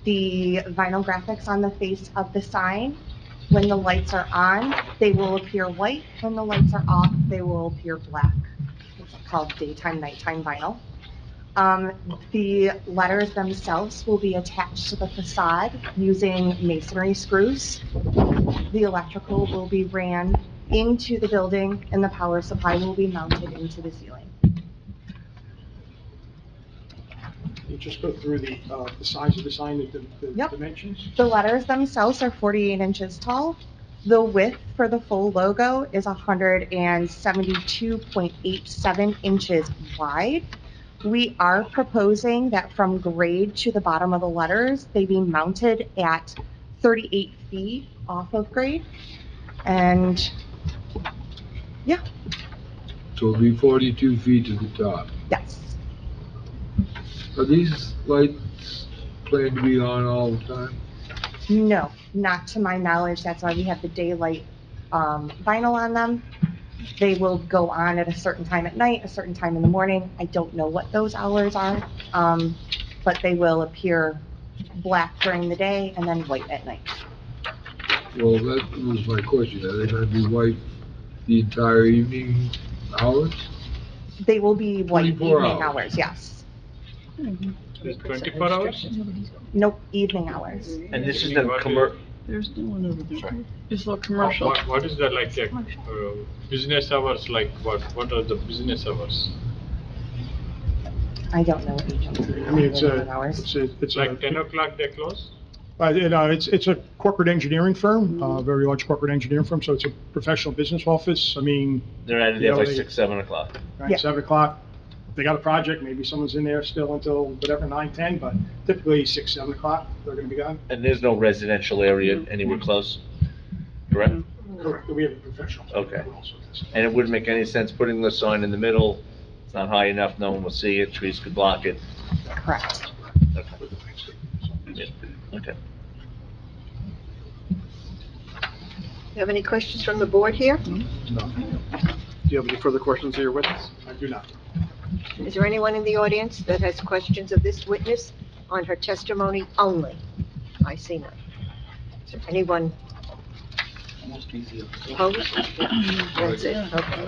The vinyl graphics on the face of the sign, when the lights are on, they will appear white. When the lights are off, they will appear black. It's called daytime, nighttime vinyl. The letters themselves will be attached to the facade using masonry screws. The electrical will be ran into the building and the power supply will be mounted into the ceiling. You just go through the size of the sign, the Yep. dimensions? The letters themselves are 48 inches tall. The width for the full logo is 172.87 inches wide. We are proposing that from grade to the bottom of the letters, they be mounted at 38 feet off of grade. And, yeah, So it'll be 42 feet to the top. yes. Are these lights planned to be on all the time? No, not to my knowledge. That's why we have the daylight vinyl on them. They will go on at a certain time at night, a certain time in the morning. I don't know what those hours are, but they will appear black during the day and then white at night. Well, that was my question. Are they gonna be white the entire evening hours? They will be white 24 evening hours. hours, yes. Is 24 hours? Nope, evening hours. And this is the There's no one over there. It's a commercial. What is that like, business hours, like what are the business hours? I don't know what each of I mean, it's hours. it's Like 10 o'clock they close? It's a corporate engineering firm, a very large corporate engineering firm, so it's a professional business office. I mean, They're out of there by 6, 7 o'clock. right, 7 o'clock. If they got a project, maybe someone's in there still until whatever, 9, 10, but typically 6, 7 o'clock, they're gonna be gone. And there's no residential area anywhere close, correct? Correct, we have a professional. Okay. And it wouldn't make any sense putting the sign in the middle. It's not high enough, no one will see it, trees could block it. Correct. Okay. Yeah, okay. You have any questions from the board here? Do you have any further questions of your witness? I do not. Is there anyone in the audience that has questions of this witness on her testimony only? I see none. Is there anyone opposed? That's it, okay,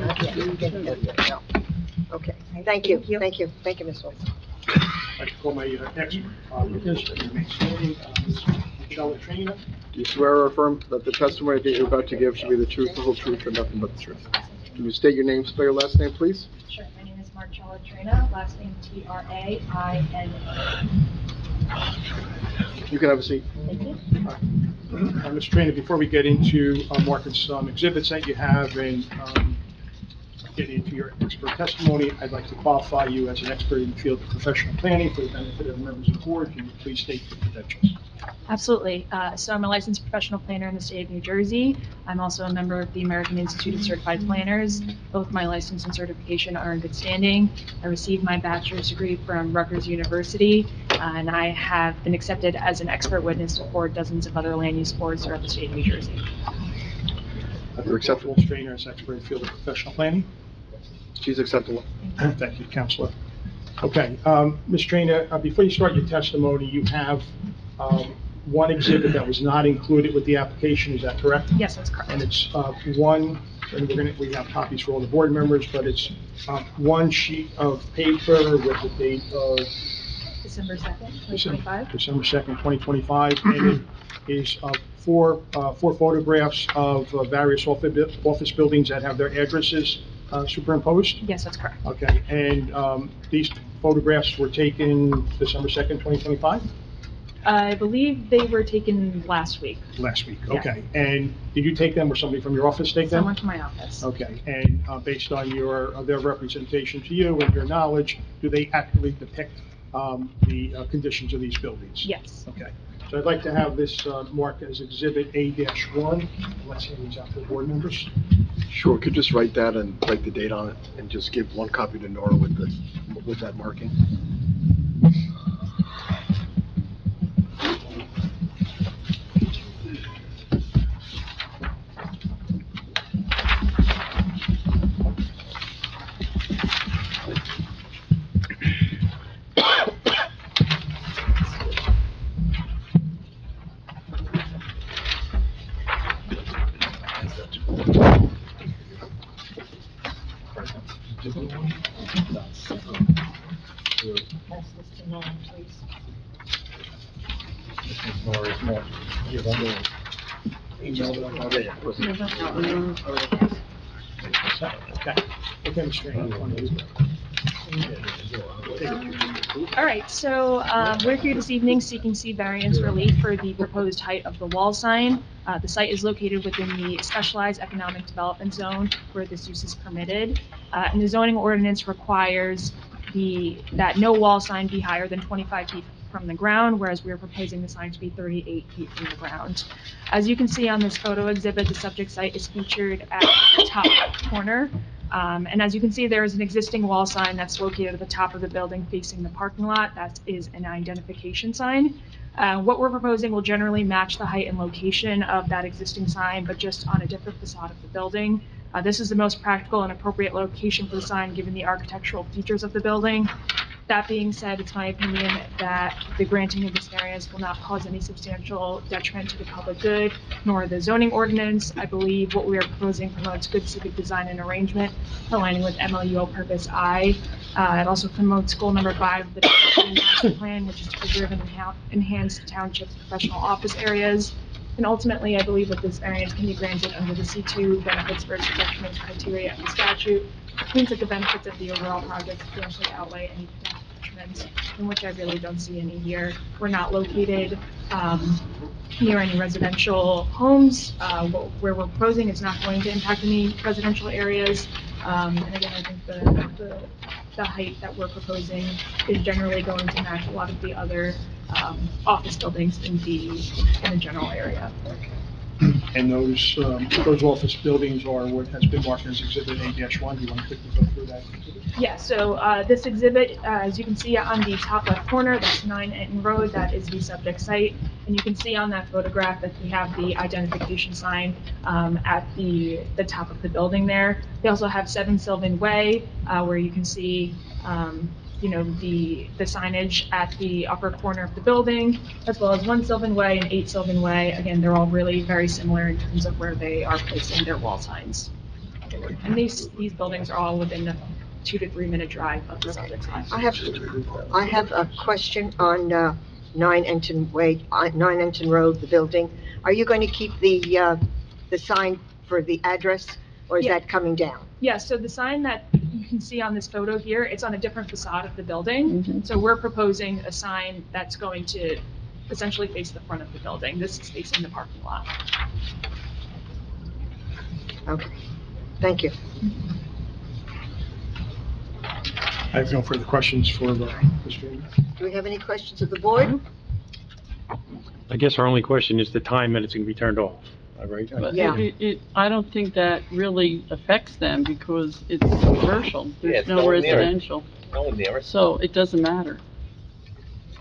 not yet. No. Okay, thank you, thank you, thank you, Ms. Wilson. I'd like to call my expert, witness, remain standing, Michelle Trainer. Do you swear or affirm that the testimony that you're about to give should be the truth, the whole truth, and nothing but the truth? Can you state your name, spell your last name, please? Sure, my name is Marcella Trina, last name Traina. You can have a seat. Thank you. Mr. Trainer, before we get into marking some exhibits that you have and get into your expert testimony, I'd like to qualify you as an expert in the field of professional planning for the benefit of the members of the board. Can you please state your credentials? Absolutely. So I'm a licensed professional planner in the state of New Jersey. I'm also a member of the American Institute of Certified Planners. Both my license and certification are in good standing. I received my bachelor's degree from Rutgers University, and I have been accepted as an expert witness for dozens of other land use boards throughout the state of New Jersey. You're acceptable, Ms. Trainer, as expert in the field of professional planning? She's acceptable. Thank you, Counselor. Okay, Ms. Trainer, before you start your testimony, you have one exhibit that was not included with the application, is that correct? Yes, that's correct. And it's one, and we have copies for all the board members, but it's one sheet of paper with the date of December 2nd, 2025. December 2nd, 2025, and it is four photographs of various office buildings that have their addresses superimposed? Yes, that's correct. Okay, and these photographs were taken December 2nd, 2025? I believe they were taken last week. Last week, Yeah. okay. And did you take them, or somebody from your office take them? Someone from my office. Okay, and based on their representation to you and your knowledge, do they accurately depict the conditions of these buildings? Yes. Okay, so I'd like to have this marked as Exhibit A-1. Let's hand these out to the board members. Sure, could you just write that and write the date on it, and just give one copy to Nora with that marking? All right, so we're here this evening seeking C variance relief for the proposed height of the wall sign. The site is located within the specialized economic development zone where this use is permitted. And the zoning ordinance requires that no wall sign be higher than 25 feet from the ground, whereas we are proposing the sign to be 38 feet from the ground. As you can see on this photo exhibit, the subject site is featured at the top left corner. And as you can see, there is an existing wall sign that's located at the top of the building facing the parking lot. That is an identification sign. What we're proposing will generally match the height and location of that existing sign, but just on a different facade of the building. This is the most practical and appropriate location for the sign given the architectural features of the building. That being said, it's my opinion that the granting of this variance will not cause any substantial detriment to the public good, nor the zoning ordinance. I believe what we are proposing promotes good civic design and arrangement, aligning with MLUO Purpose I. It also promotes goal number 5 of the master plan, which is to preserve and enhance the township's professional office areas. And ultimately, I believe that this variance can be granted under the C2 benefits versus detriment criteria of the statute. It means that the benefits of the overall project substantially outweigh any potential encroachments, in which I really don't see any here. We're not located near any residential homes. Where we're proposing is not going to impact any residential areas. And again, I think the height that we're proposing is generally going to match a lot of the other office buildings in the general area. And those office buildings are what has been marked as Exhibit A-1. Do you want to quickly go through that exhibit? Yeah, so this exhibit, as you can see on the top left corner, that's 9 Enton Road, that is the subject site. And you can see on that photograph that we have the identification sign at the top of the building there. They also have 7 Sylvan Way, where you can see the signage at the upper corner of the building, as well as 1 Sylvan Way and 8 Sylvan Way. Again, they're all really very similar in terms of where they are placing their wall signs. And these buildings are all within a 2 to 3 minute drive of the subject sign. I have a question on 9 Enton Way, 9 Enton Road, the building. Are you going to keep the sign for the address, or is that coming down? Yeah, so the sign that you can see on this photo here, it's on a different facade of the building. So we're proposing a sign that's going to essentially face the front of the building. This is facing the parking lot. Okay, thank you. I have no further questions for Mr. Amy. Do we have any questions of the board? I guess our only question is the time that it's going to be turned off, right? But Yeah. I don't think that really affects them because it's commercial. There's it's no no one near it. residential. No one near it. So it doesn't matter.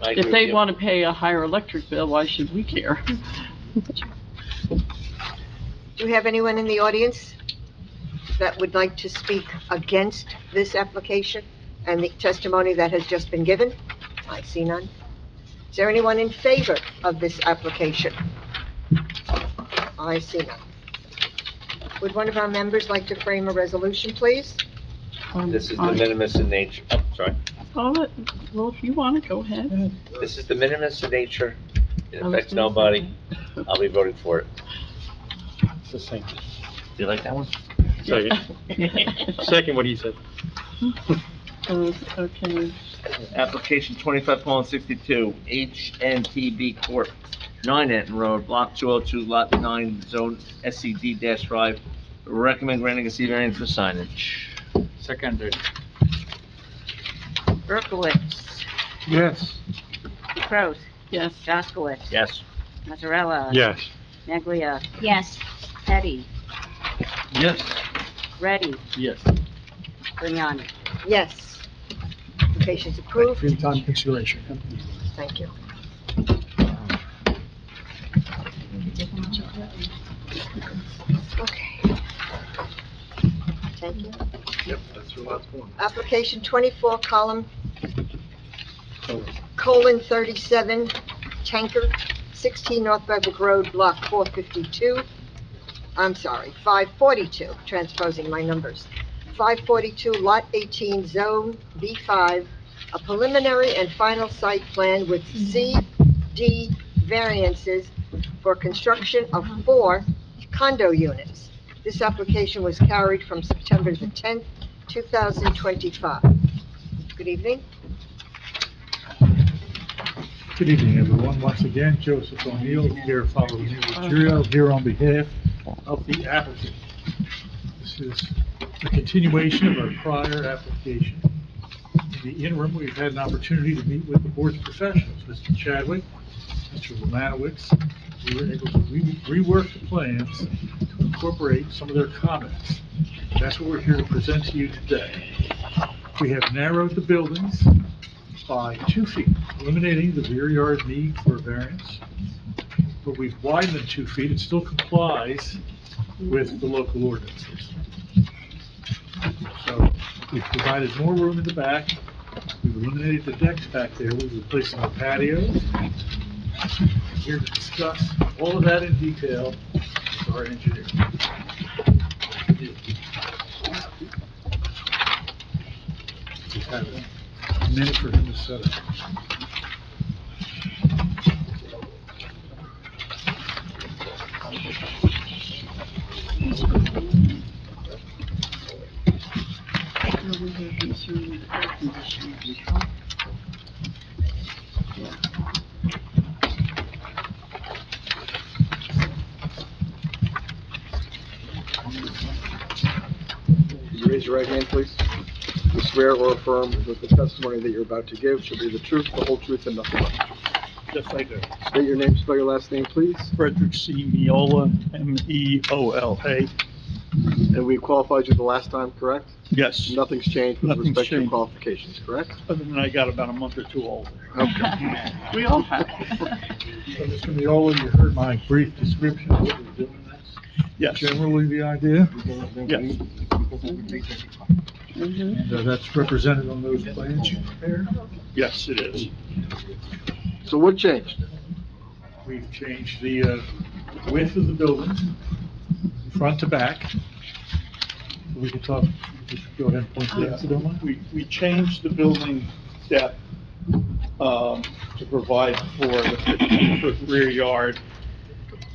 I agree If with they you. want to pay a higher electric bill, why should we care? Do we have anyone in the audience that would like to speak against this application and the testimony that has just been given? I see none. Is there anyone in favor of this application? I see none. Would one of our members like to frame a resolution, please? This is the minimus in nature, oh, sorry. Well, if you want to, go ahead. This is the minimus in nature. It I was affects gonna nobody. I'll be voting for it. It's the same. Do you like that one? Second. Second what he said. Okay. Application 25:62, HNTB Corp., 9 Enton Road, Block 202, Lot 9, Zone SCD-5. Recommend granting a C variance for signage. Seconded. Berkowitz, Yes. Kraus, Yes. Jaskowitz, Yes. Mazzarella. Yes. Neglia, Yes. Petty, Yes. Ready, Yes. Grignani. Yes. Application's approved. For your time consideration. Thank you. Okay. Thank you. Yep, that's your last one. Application 24, colon 37, tanker, 16 North Beverwick Road, Block 452. I'm sorry, 542, transposing my numbers. 542, Lot 18, Zone B5, a preliminary and final site plan with CD variances for construction of 4 condo units. This application was carried from September the 10th, 2025. Good evening. Good evening, everyone. Once again, Joseph O'Neill here following Neil Ruggiero here on behalf of the applicant. This is a continuation of our prior application. In the interim, we've had an opportunity to meet with the board's professionals, Mr. Chadwick, Mr. Romanowitz. We were able to rework the plans to incorporate some of their comments. That's what we're here to present to you today. We have narrowed the buildings by 2 feet, eliminating the rear yard need for a variance. But we've widened them 2 feet. It still complies with the local ordinances. So we've provided more room in the back. We've eliminated the decks back there. We've replaced the patios. Here to discuss all of that in detail is our engineer. Just have a minute for him to set up. Raise your right hand, please. You swear or affirm that the testimony that you're about to give shall be the truth, the whole truth, and nothing but the truth. Yes, I do. State your name, spell your last name, please. Frederick C. Miola, M-E-O-L-A. And we qualified you the last time, correct? Yes. Nothing's changed with Nothing's respect to your changed. qualifications, correct? Other than I got about a month or two older. Okay. We all have. So, Mr. Miola, you heard my brief description of what we're doing. Yes. Generally the idea. Yes. And that's represented on those plans you prepared. Yes, it is. So what changed? We've changed the width of the building, front to back. We can talk, just go ahead and point to that, if you don't mind. We changed the building depth, to provide for the 15-foot rear yard.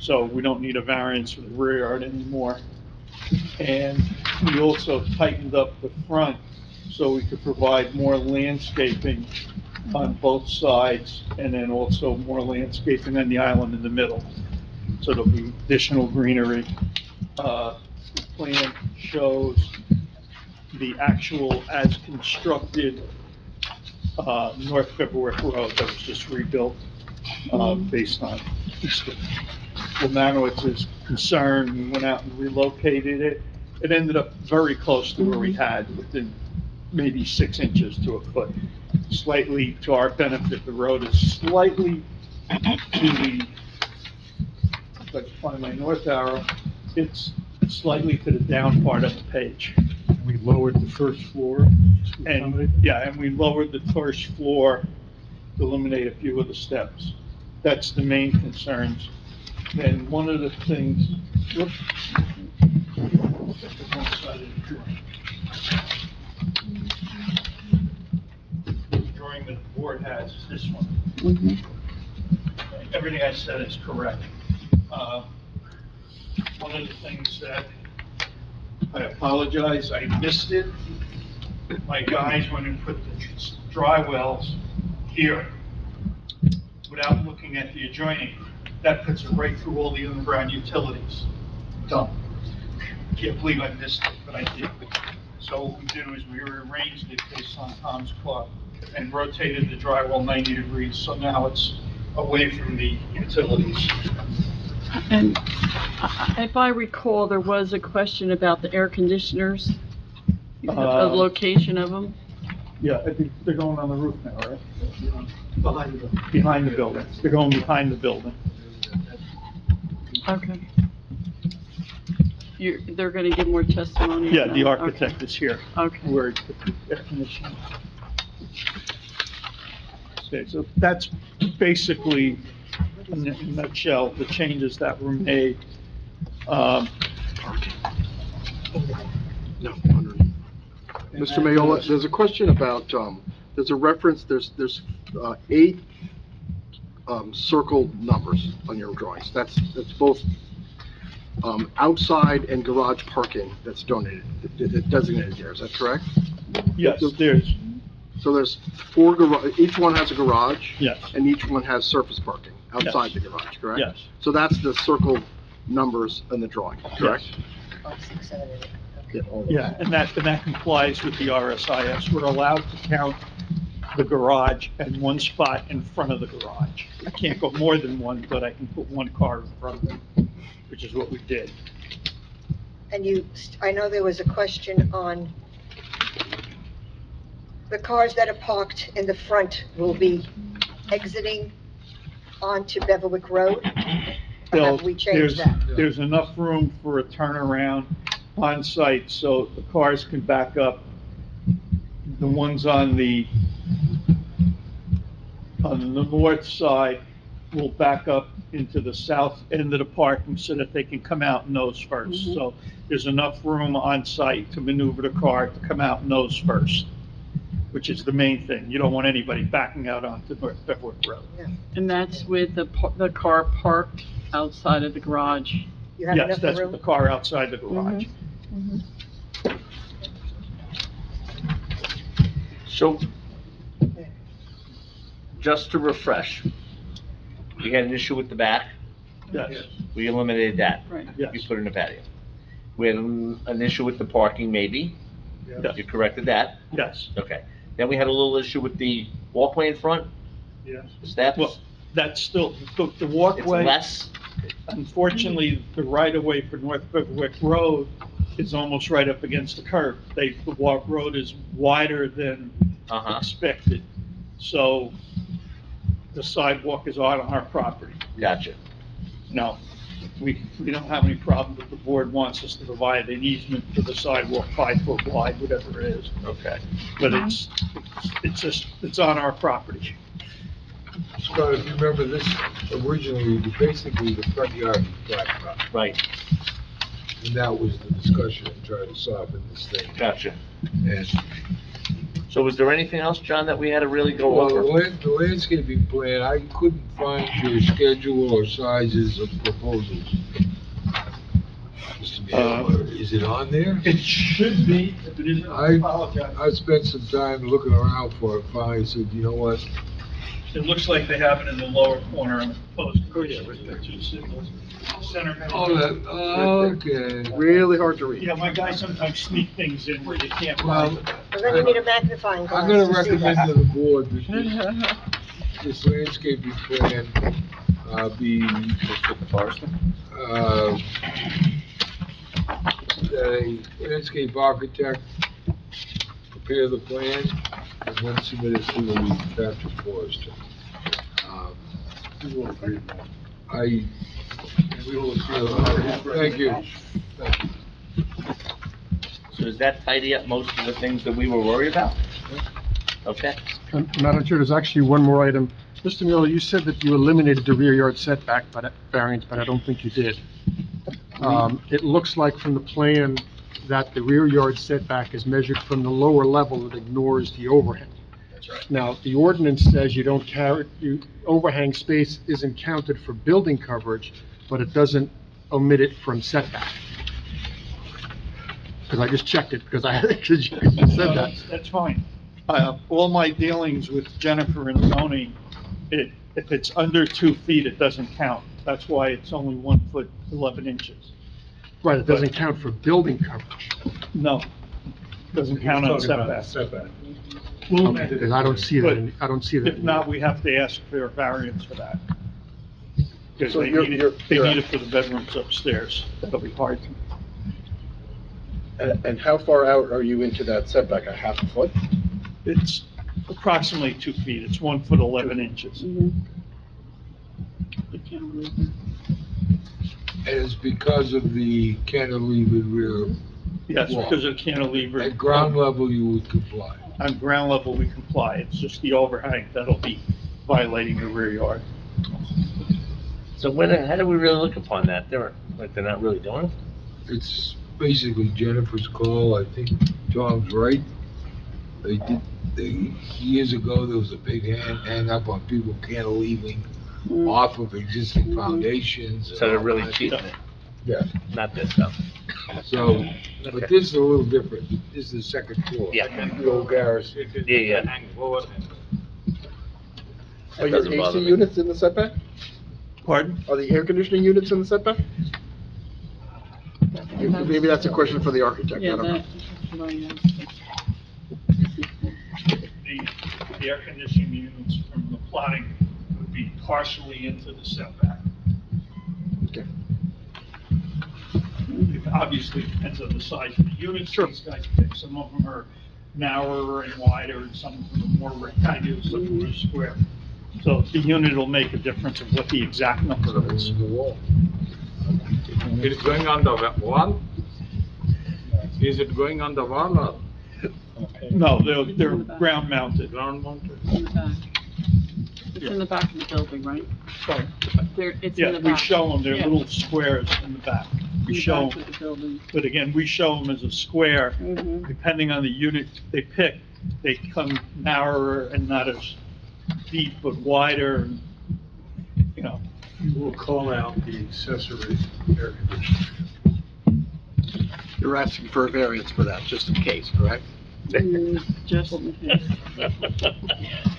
So we don't need a variance for the rear yard anymore. And we also tightened up the front so we could provide more landscaping on both sides, and then also more landscaping on the island in the middle. So there'll be additional greenery. The plan shows the actual as constructed North February Road that was just rebuilt based on Mr. Romanowitz's concern. We went out and relocated it. It ended up very close to where we had, within maybe 6 inches to a foot. Slightly to our benefit, the road is slightly to the, if I can find my north arrow, it's slightly to the down part of the page. We lowered the first floor. And, yeah, and we lowered the first floor to eliminate a few of the steps. That's the main concerns. And one of the things, whoops. The drawing that the board has is this one. Everything I said is correct. One of the things that I apologize, I missed it. My guys went and put the dry wells here without looking at the adjoining. That puts it right through all the underground utilities. Done. Can't believe I missed it, but I did. So what we did was we rearranged it based on Tom's plot and rotated the dry well 90 degrees, so now it's away from the utilities. And if I recall, there was a question about the air conditioners, the location of them. Yeah, I think they're going on the roof now, right? Behind the building. They're going behind the building. Okay. They're gonna give more testimony? Yeah, on the that? architect is here. Okay. Where it's the air conditioning. Okay, so that's basically, in a nutshell, the changes that were made. Mr. Mayola, there's a question about, there's a reference, there's 8 circle numbers on your drawings. That's both outside and garage parking that's designated here, is that correct? Yes, there's. So there's 4 each one has a garage? Yes. And each one has surface parking outside Yes. the garage, correct? Yes. So that's the circle numbers in the drawing, correct? Yeah, and that complies with the RSIS. We're allowed to count the garage and one spot in front of the garage. I can't go more than one, but I can put one car in front of it, which is what we did. And I know there was a question on the cars that are parked in the front will be exiting onto Beverwick Road? Or have we changed that? There's enough room for a turnaround on site so the cars can back up. The ones on the north side will back up into the south end of the parking so that they can come out in those first. Mhm. So there's enough room on site to maneuver the car to come out in those first, which is the main thing. You don't want anybody backing out onto North Beverwick Road. And that's with the car parked outside of the garage? Yes, that's with the car outside the garage. So, just to refresh, we had an issue with the back. Yes. We eliminated that. Right. Yes. We put in a patio. We had an issue with the parking, maybe. Yeah. You corrected that? Yes. Okay. Then we had a little issue with the walkway in front, Yes. the steps. Well, that's still, the It's walkway. less, Unfortunately, the right-of-way for North Bivouac Road is almost right up against the curb. The road is wider than expected, so the sidewalk is on our property. gotcha. No, we don't have any problem, but the board wants us to provide an easement for the sidewalk 5 foot wide, whatever it is. Okay. But it's on our property. Scott, if you remember this, originally, basically the front yard was blacktop. Right. And that was the discussion to try to soften this thing. Gotcha. And, So was there anything else, John, that we had to really go well, over? the landscaping plan, I couldn't find your schedule or sizes of proposals. Mr. Mayor, is it on there? It should be. If it isn't, I apologize. I spent some time looking around for it, finally said, you know what? It looks like they have it in the lower corner on the proposed. Oh, yeah, right there. Center. Oh, okay. Really hard to read. Yeah, my guys sometimes sneak things in where you can't Well, find them. We're gonna need a magnifying glass. I'm gonna to see recommend that. to the board that this landscaping plan, be, a landscape architect prepare the plan and then submit it to the chapter forester. We will agree. We will, thank you. Thank you. So does that tidy up most of the things that we were worried about? Okay. Madam Chair, there's actually one more item. Mr. Miller, you said that you eliminated the rear yard setback variance, but I don't think you did. It looks like from the plan that the rear yard setback is measured from the lower level that ignores the overhang. That's right. Now, the ordinance says overhang space isn't counted for building coverage, but it doesn't omit it from setback. Because I just checked it, because you said that. That's fine. All my dealings with Jennifer and zoning, if it's under 2 feet, it doesn't count. That's why it's only 1 foot, 11 inches. Right, it doesn't count for building coverage. No, doesn't count on setback. Okay, because I don't see that, I don't see that. If not, we have to ask for a variance for that. Because So they you're- need it for the bedrooms upstairs. That'll be hard. And how far out are you into that setback, a half a foot? It's approximately 2 feet. It's 1 foot, 11 inches. And it's because of the cantilevered rear Yes, wall. because of cantilever. At ground level, you would comply. On ground level, we comply. It's just the overhang that'll be violating the rear yard. So how do we really look upon that? They're not really doing it? It's basically Jennifer's call. I think Tom's right. Years ago, there was a big hang up on people cantilevering off of existing foundations. So they're really cheating it? Yeah. Not this stuff. So, but this is a little different. This is the second floor. Yeah. The old garage. Yeah. Are your Doesn't bother AC me. units in the setback? Pardon? Are the air conditioning units in the setback? Maybe that's a question for the architect, I Yeah, don't know. The air conditioning units from the plotting would be partially into the setback. Okay. It obviously depends on the size of the units. These guys pick, some of them are narrower and wider, and some of them are more rectangular, some of them are square. So the unit will make a difference of what the exact number is. The wall. It's going on the wall? Is it going on the wall or? No, they're ground mounted. Ground mounted? In the back. It's in the back of the building, right? Sorry. It's in Yeah, the we back. show them, they're Yeah. little squares in the back. We In the show back them, of the building. but again, we show them as a square. Mhm. Depending on the unit they pick, they come narrower and not as deep, but wider, and, you know. You will call out the accessory air conditioning. You're asking for a variance for that, just in case, correct? Just in case.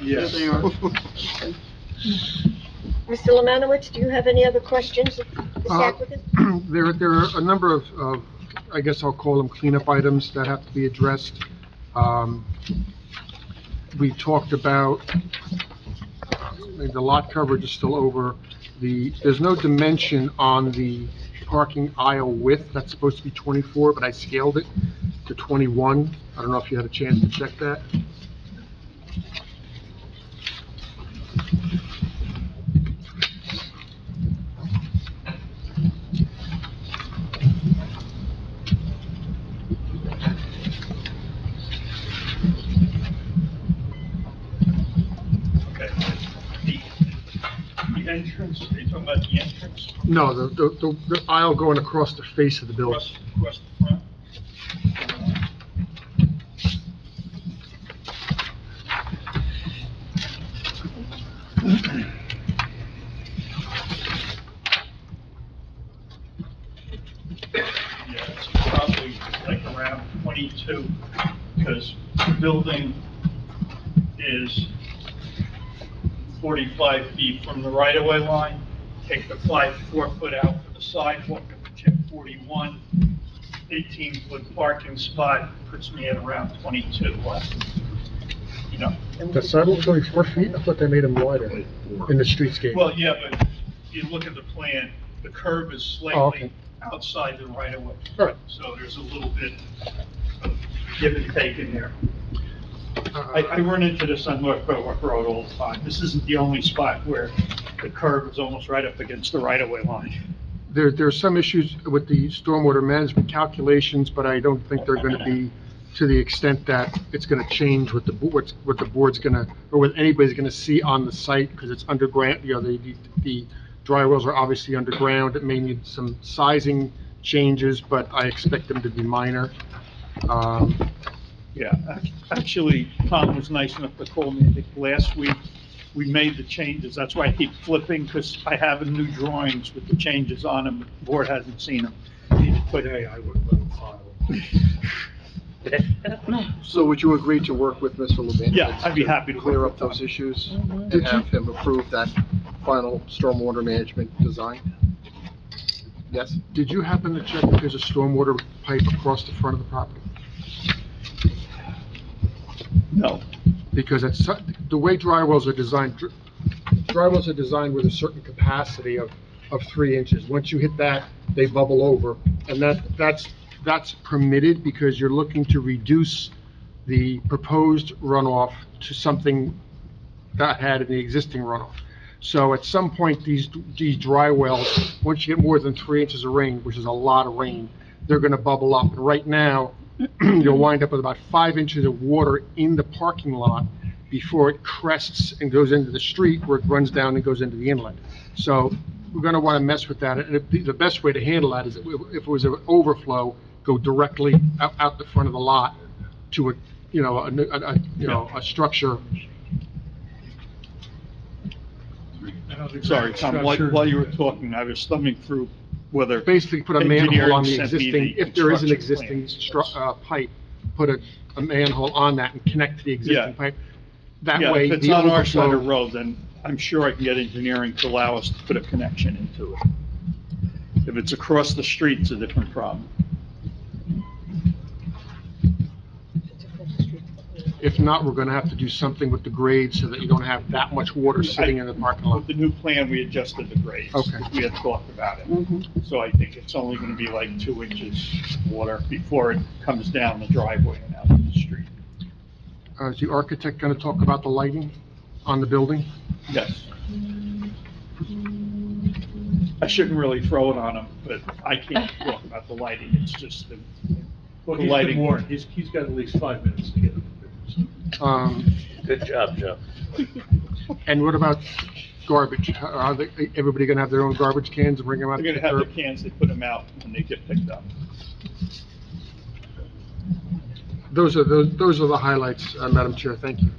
Yes. There they are. Mr. Lemanowitz, do you have any other questions of this applicant? There are a number of, I guess I'll call them cleanup items that have to be addressed. We talked about, the lot coverage is still over. There's no dimension on the parking aisle width. That's supposed to be 24, but I scaled it to 21. I don't know if you had a chance to check that. The entrance, are you talking about the entrance? No, the aisle going across the face of the building. Across the front? Yeah, it's probably like around 22, because the building is 45 feet from the right-of-way line. Take the 4 foot out for the sidewalk, chip 41, 18-foot parking spot, puts me at around 22 left. You know, The sidewalk's only 4 feet? I thought they made them wider in the streetscape. well, yeah, but if you look at the plan, the curb is slightly okay. outside the right-of-way. All right. So there's a little bit of give and take in there. I run into this on North Berwick Road all the time. This isn't the only spot where the curb is almost right up against the right-of-way line. There are some issues with the stormwater management calculations, but I don't think they're going to be to the extent that it's going to change what the board's going to, or what anybody's going to see on the site, because it's underground. You know, the dry wells are obviously underground. It may need some sizing changes, but I expect them to be minor. Yeah, actually, Tom was nice enough to call me, I think, last week. We made the changes. That's why I keep flipping, because I have new drawings with the changes on them. The board hasn't seen them. Today, I would let them file. So would you agree to work with Mr. Levin? Yeah, I'd be happy to clear work up with those issues Mhm. and have him approve that final stormwater management design? Yes? Did you happen to check if there's a stormwater pipe across the front of the property? No. Because it's, the way dry wells are designed with a certain capacity of 3 inches. Once you hit that, they bubble over, and that's permitted because you're looking to reduce the proposed runoff to something that had in the existing runoff. So at some point, these dry wells, once you get more than 3 inches of rain, which is a lot of rain, they're gonna bubble up. And right now, you'll wind up with about 5 inches of water in the parking lot before it crests and goes into the street where it runs down and goes into the inlet. So we're gonna wanna mess with that. And the best way to handle that is if it was an overflow, go directly out the front of the lot to a structure. Sorry, Tom, while you were talking, I was thumbing through whether. Basically put a manhole on the engineering sent me existing, the if there is an construction existing plans. pipe, put a manhole on that and connect to the existing pipe. That Yeah, way, if it's the on our side of the overflow, road, then I'm sure I can get engineering to allow us to put a connection into it. If it's across the street, it's a different problem. if not, we're gonna have to do something with the grade so that you don't have that much water sitting in the parking lot. With the new plan, we adjusted the grades. Okay. We had talked about it. So I think it's only gonna be like 2 inches water before it comes down the driveway and out to the street. Is the architect gonna talk about the lighting on the building? Yes. I shouldn't really throw it on him, but I can't talk about the lighting, it's just the Well, the he's been lighting. warned. He's got at least 5 minutes to get it. Good job, Joe. And what about garbage? Are everybody gonna have their own garbage cans and bring them out? They're to gonna the have curb? their cans, they put them out when they get picked up. Those are the highlights, Madam Chair, thank you.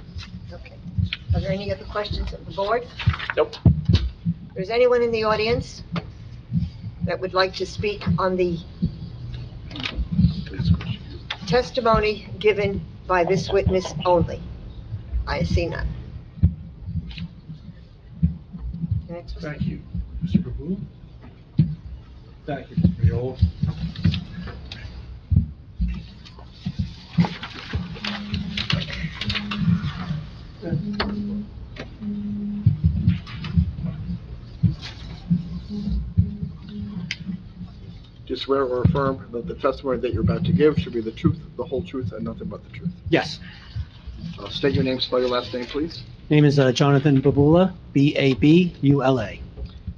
Okay. Are there any other questions of the board? Nope. Is anyone in the audience that would like to speak on the testimony given by this witness only? I see none. And variance was. Thank you. Mr. Babu? Thank you, Mr. Miola. Do you swear or affirm that the testimony that you're about to give should be the truth, the whole truth, and nothing but the truth? Yes. State your name, spell your last name, please. Name is Jonathan Babula, Babula.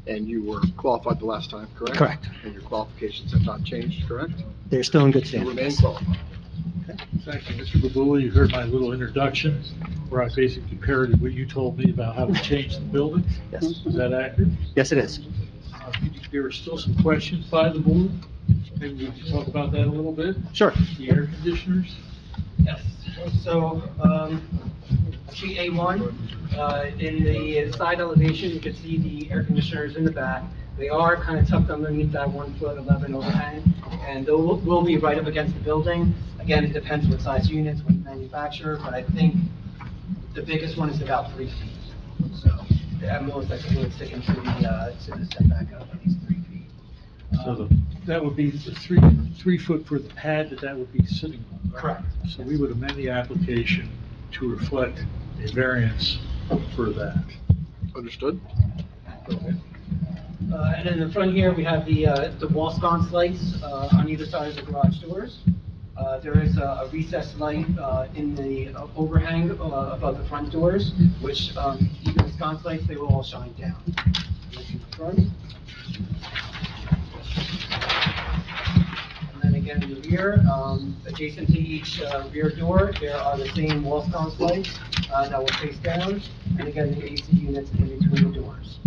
And you were qualified the last time, correct? Correct. And your qualifications have not changed, correct? They're still in good You standing. remain Yes. qualified. Thank you, Mr. Babula. You heard my little introduction, where I basically parroted what you told me about how to change the building. Yes. Is that accurate? Yes, it is. There are still some questions by the board. Maybe we can talk about that a little bit. Sure. The air conditioners. Yes. So, sheet A1, in the side elevation, you can see the air conditioners in the back. They are kind of tucked underneath that 1'11" overhang, and they will be right up against the building. Again, it depends what size units, what manufacturer, but I think the biggest one is about 3 feet. So, at most, I think it would stick into the setback of at least 3 feet. So that would be the 3 foot for the pad that would be sitting on. Right? Correct. So we would amend the application to reflect a variance for that. Understood? Okay. And in the front here, we have the wall sconce lights on either side of the garage doors. There is a recessed light in the overhang above the front doors, which even the sconce lights, they will all shine down. Look in the front. And then again in the rear, adjacent to each rear door, there are the same wall sconce lights that will face down, and again, the AC units in between the doors.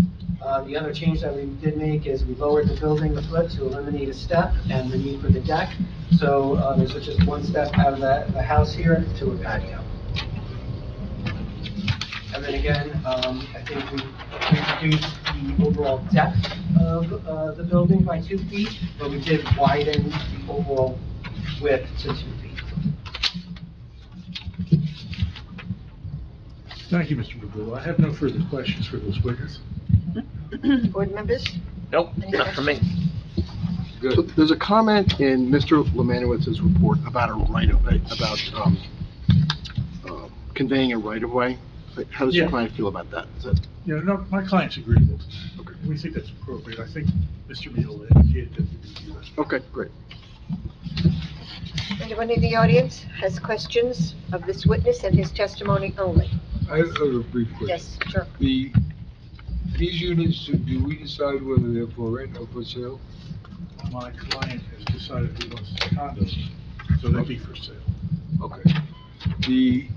The other change that we did make is we lowered the building a foot to eliminate a step and the need for the deck. So there's just one step out of the house here to a patio. And then again, I think we reduced the overall depth of the building by 2 feet, but we did widen the overall width to 2 feet. Thank you, Mr. Babula. I have no further questions for those witnesses. Board members? Nope, not for me. So there's a comment in Mr. Lemanowitz's report about a right-of-way, about conveying a right-of-way. How does your Yeah. client feel about that? Is that? Yeah, no, my client's agreeable to that. Okay. We think that's appropriate. I think Mr. Miola indicated that we would do that. Okay, great. Anyone in the audience has questions of this witness and his testimony only? I have a brief question. Yes, sure. These units, do we decide whether they're for rent or for sale? My client has decided he wants condos, so they'll be for sale. Okay. The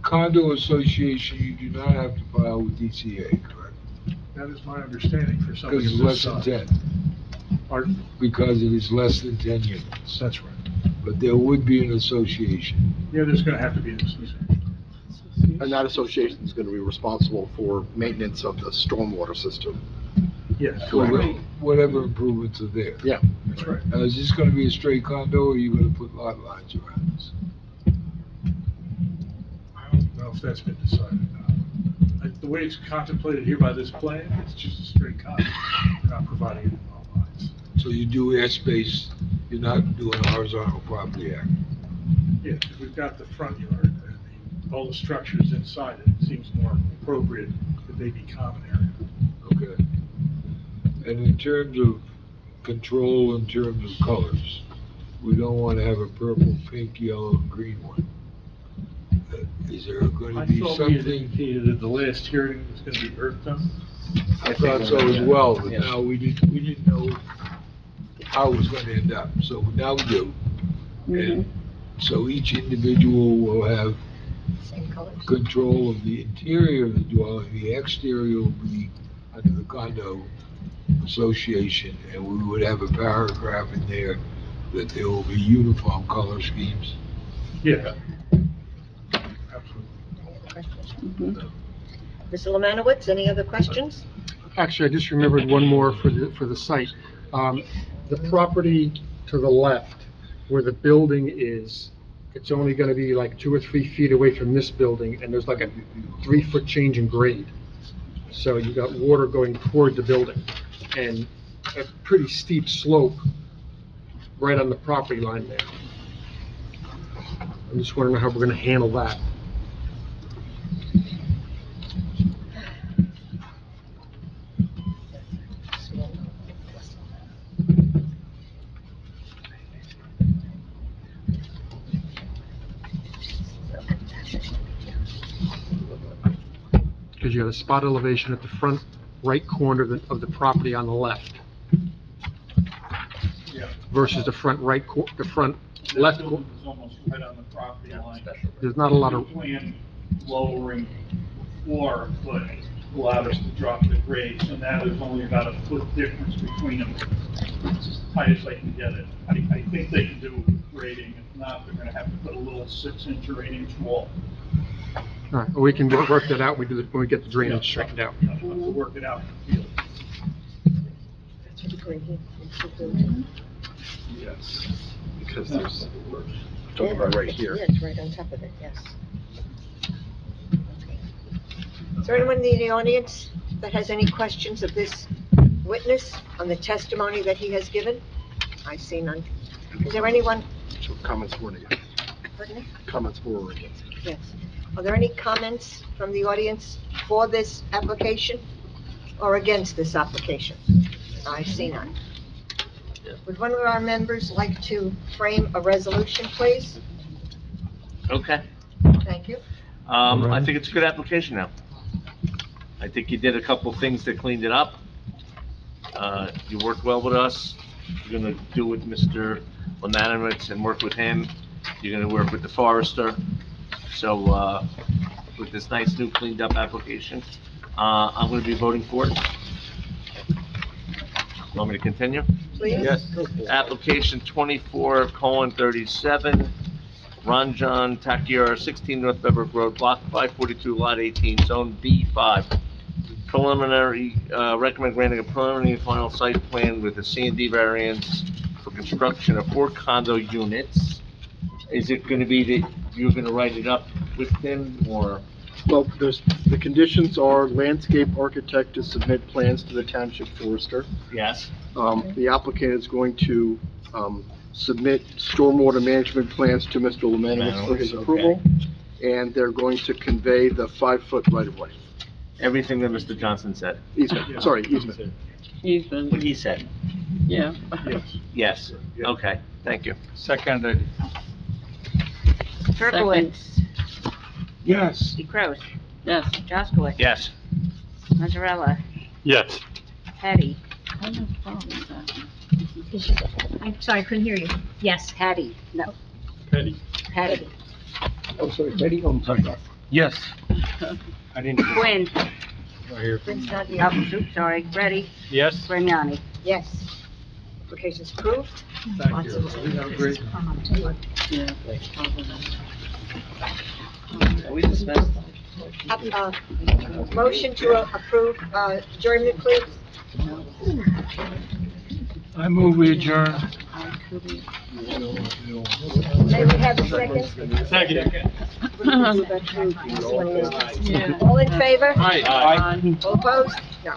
condo association, you do not have to file with DCA, correct? That is my understanding for somebody Because of it's this less than size. 10. Pardon? Because it is less than 10 units. That's right. But there would be an association. Yeah, there's gonna have to be an association. And that association is going to be responsible for maintenance of the stormwater system. Yes. Whatever improvements are there. Yeah. That's right. Now, is this gonna be a straight condo, or are you gonna put lot lines around this? I don't know if that's been decided now. The way it's contemplated here by this plan, it's just a straight condo. We're not providing any lot lines. So you do airspace, you're not doing a horizontal property act? Yeah, because we've got the front yard and all the structures inside it. It seems more appropriate that they be common area. Okay. And in terms of control, in terms of colors, we don't want to have a purple, pink, yellow, and green one. Is there going to I be thought we had something? indicated at the last hearing it was gonna be earth tone. I thought so as well, but now we didn't know how it was going to end up, so now we do. And so each individual will have Same colors. control of the interior of the dwelling, the exterior will be under the condo association, and we would have a paragraph in there that there will be uniform color schemes. Yeah. Mr. Lemanowitz, any other questions? Actually, I just remembered one more for the site. The property to the left, where the building is, it's only gonna be like 2 or 3 feet away from this building, and there's like a 3-foot change in grade. So you got water going toward the building and a pretty steep slope right on the property line there. I'm just wondering how we're gonna handle that. Because you got a spot elevation at the front right corner of the property on the left versus the front the front left. It's almost right on the property line. There's not a lot of, Plan lowering floor a foot allowed us to drop the grade, so now there's only about a foot difference between them. Highest I can get it. I think they can do it with grading. If not, they're gonna have to put a little 6-inch or 8-inch wall. all right, we can work that out when we get the drainage straightened out. We'll have to work it out in the field. Yes, because there's, talking about right here. Yeah, it's right on top of it, yes. Is there anyone in the audience that has any questions of this witness on the testimony that he has given? I see none. Is there anyone? So comments for or against? Pardon me? Comments for or against? Yes. Are there any comments from the audience for this application or against this application? I see none. Would one of our members like to frame a resolution, please? Okay. Thank you. I think it's a good application now. I think you did a couple of things that cleaned it up. You worked well with us. You're gonna do with Mr. Lemanowitz and work with him. You're gonna work with the forester. So, with this nice new cleaned up application, I'm gonna be voting for it. Want me to continue? Please. Yes. Application 24:37, Ron John Takier, 16 North Bedford Road, Block 542, Lot 18, Zone B5. Preliminary, recommend granting a preliminary final site plan with a C&D variance for construction of 4 condo units. Is it gonna be that you're gonna write it up with him, or? Well, the conditions are landscape architect to submit plans to the township forester. Yes. The applicant is going to, submit stormwater management plans to Mr. Lemanowitz for his Okay. approval. And they're going to convey the 5-foot right-of-way. Everything that Mr. Johnson said. Easement, sorry, easement. What he said. Yeah. Yes. Okay, thank you. Seconded. Turkowitz. Yes. DeCruz. Yes. Jaskowitz. Yes. Mazzarella. Yes. Hattie. I have a problem with that. I'm sorry, I couldn't hear you. Yes. Hattie. No. Petty. Hattie. Oh, sorry, Betty, I'm sorry. Yes. I didn't. Quinn. Right here. Quinn's not Oh, here. oops, sorry. Ready. Yes. Grignani. Yes. Application's approved. Thank you. Have a great. We dismissed. Motion to approve, adjournment, please. I move we adjourn. May we have a second? Second. All in favor? Aye. All opposed? No.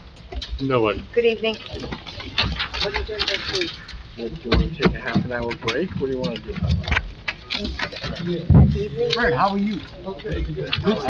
No one. Good evening. What are you doing next week? Do you want to take a half an hour break? What do you want to do? Evening? Fred, how are you? Okay.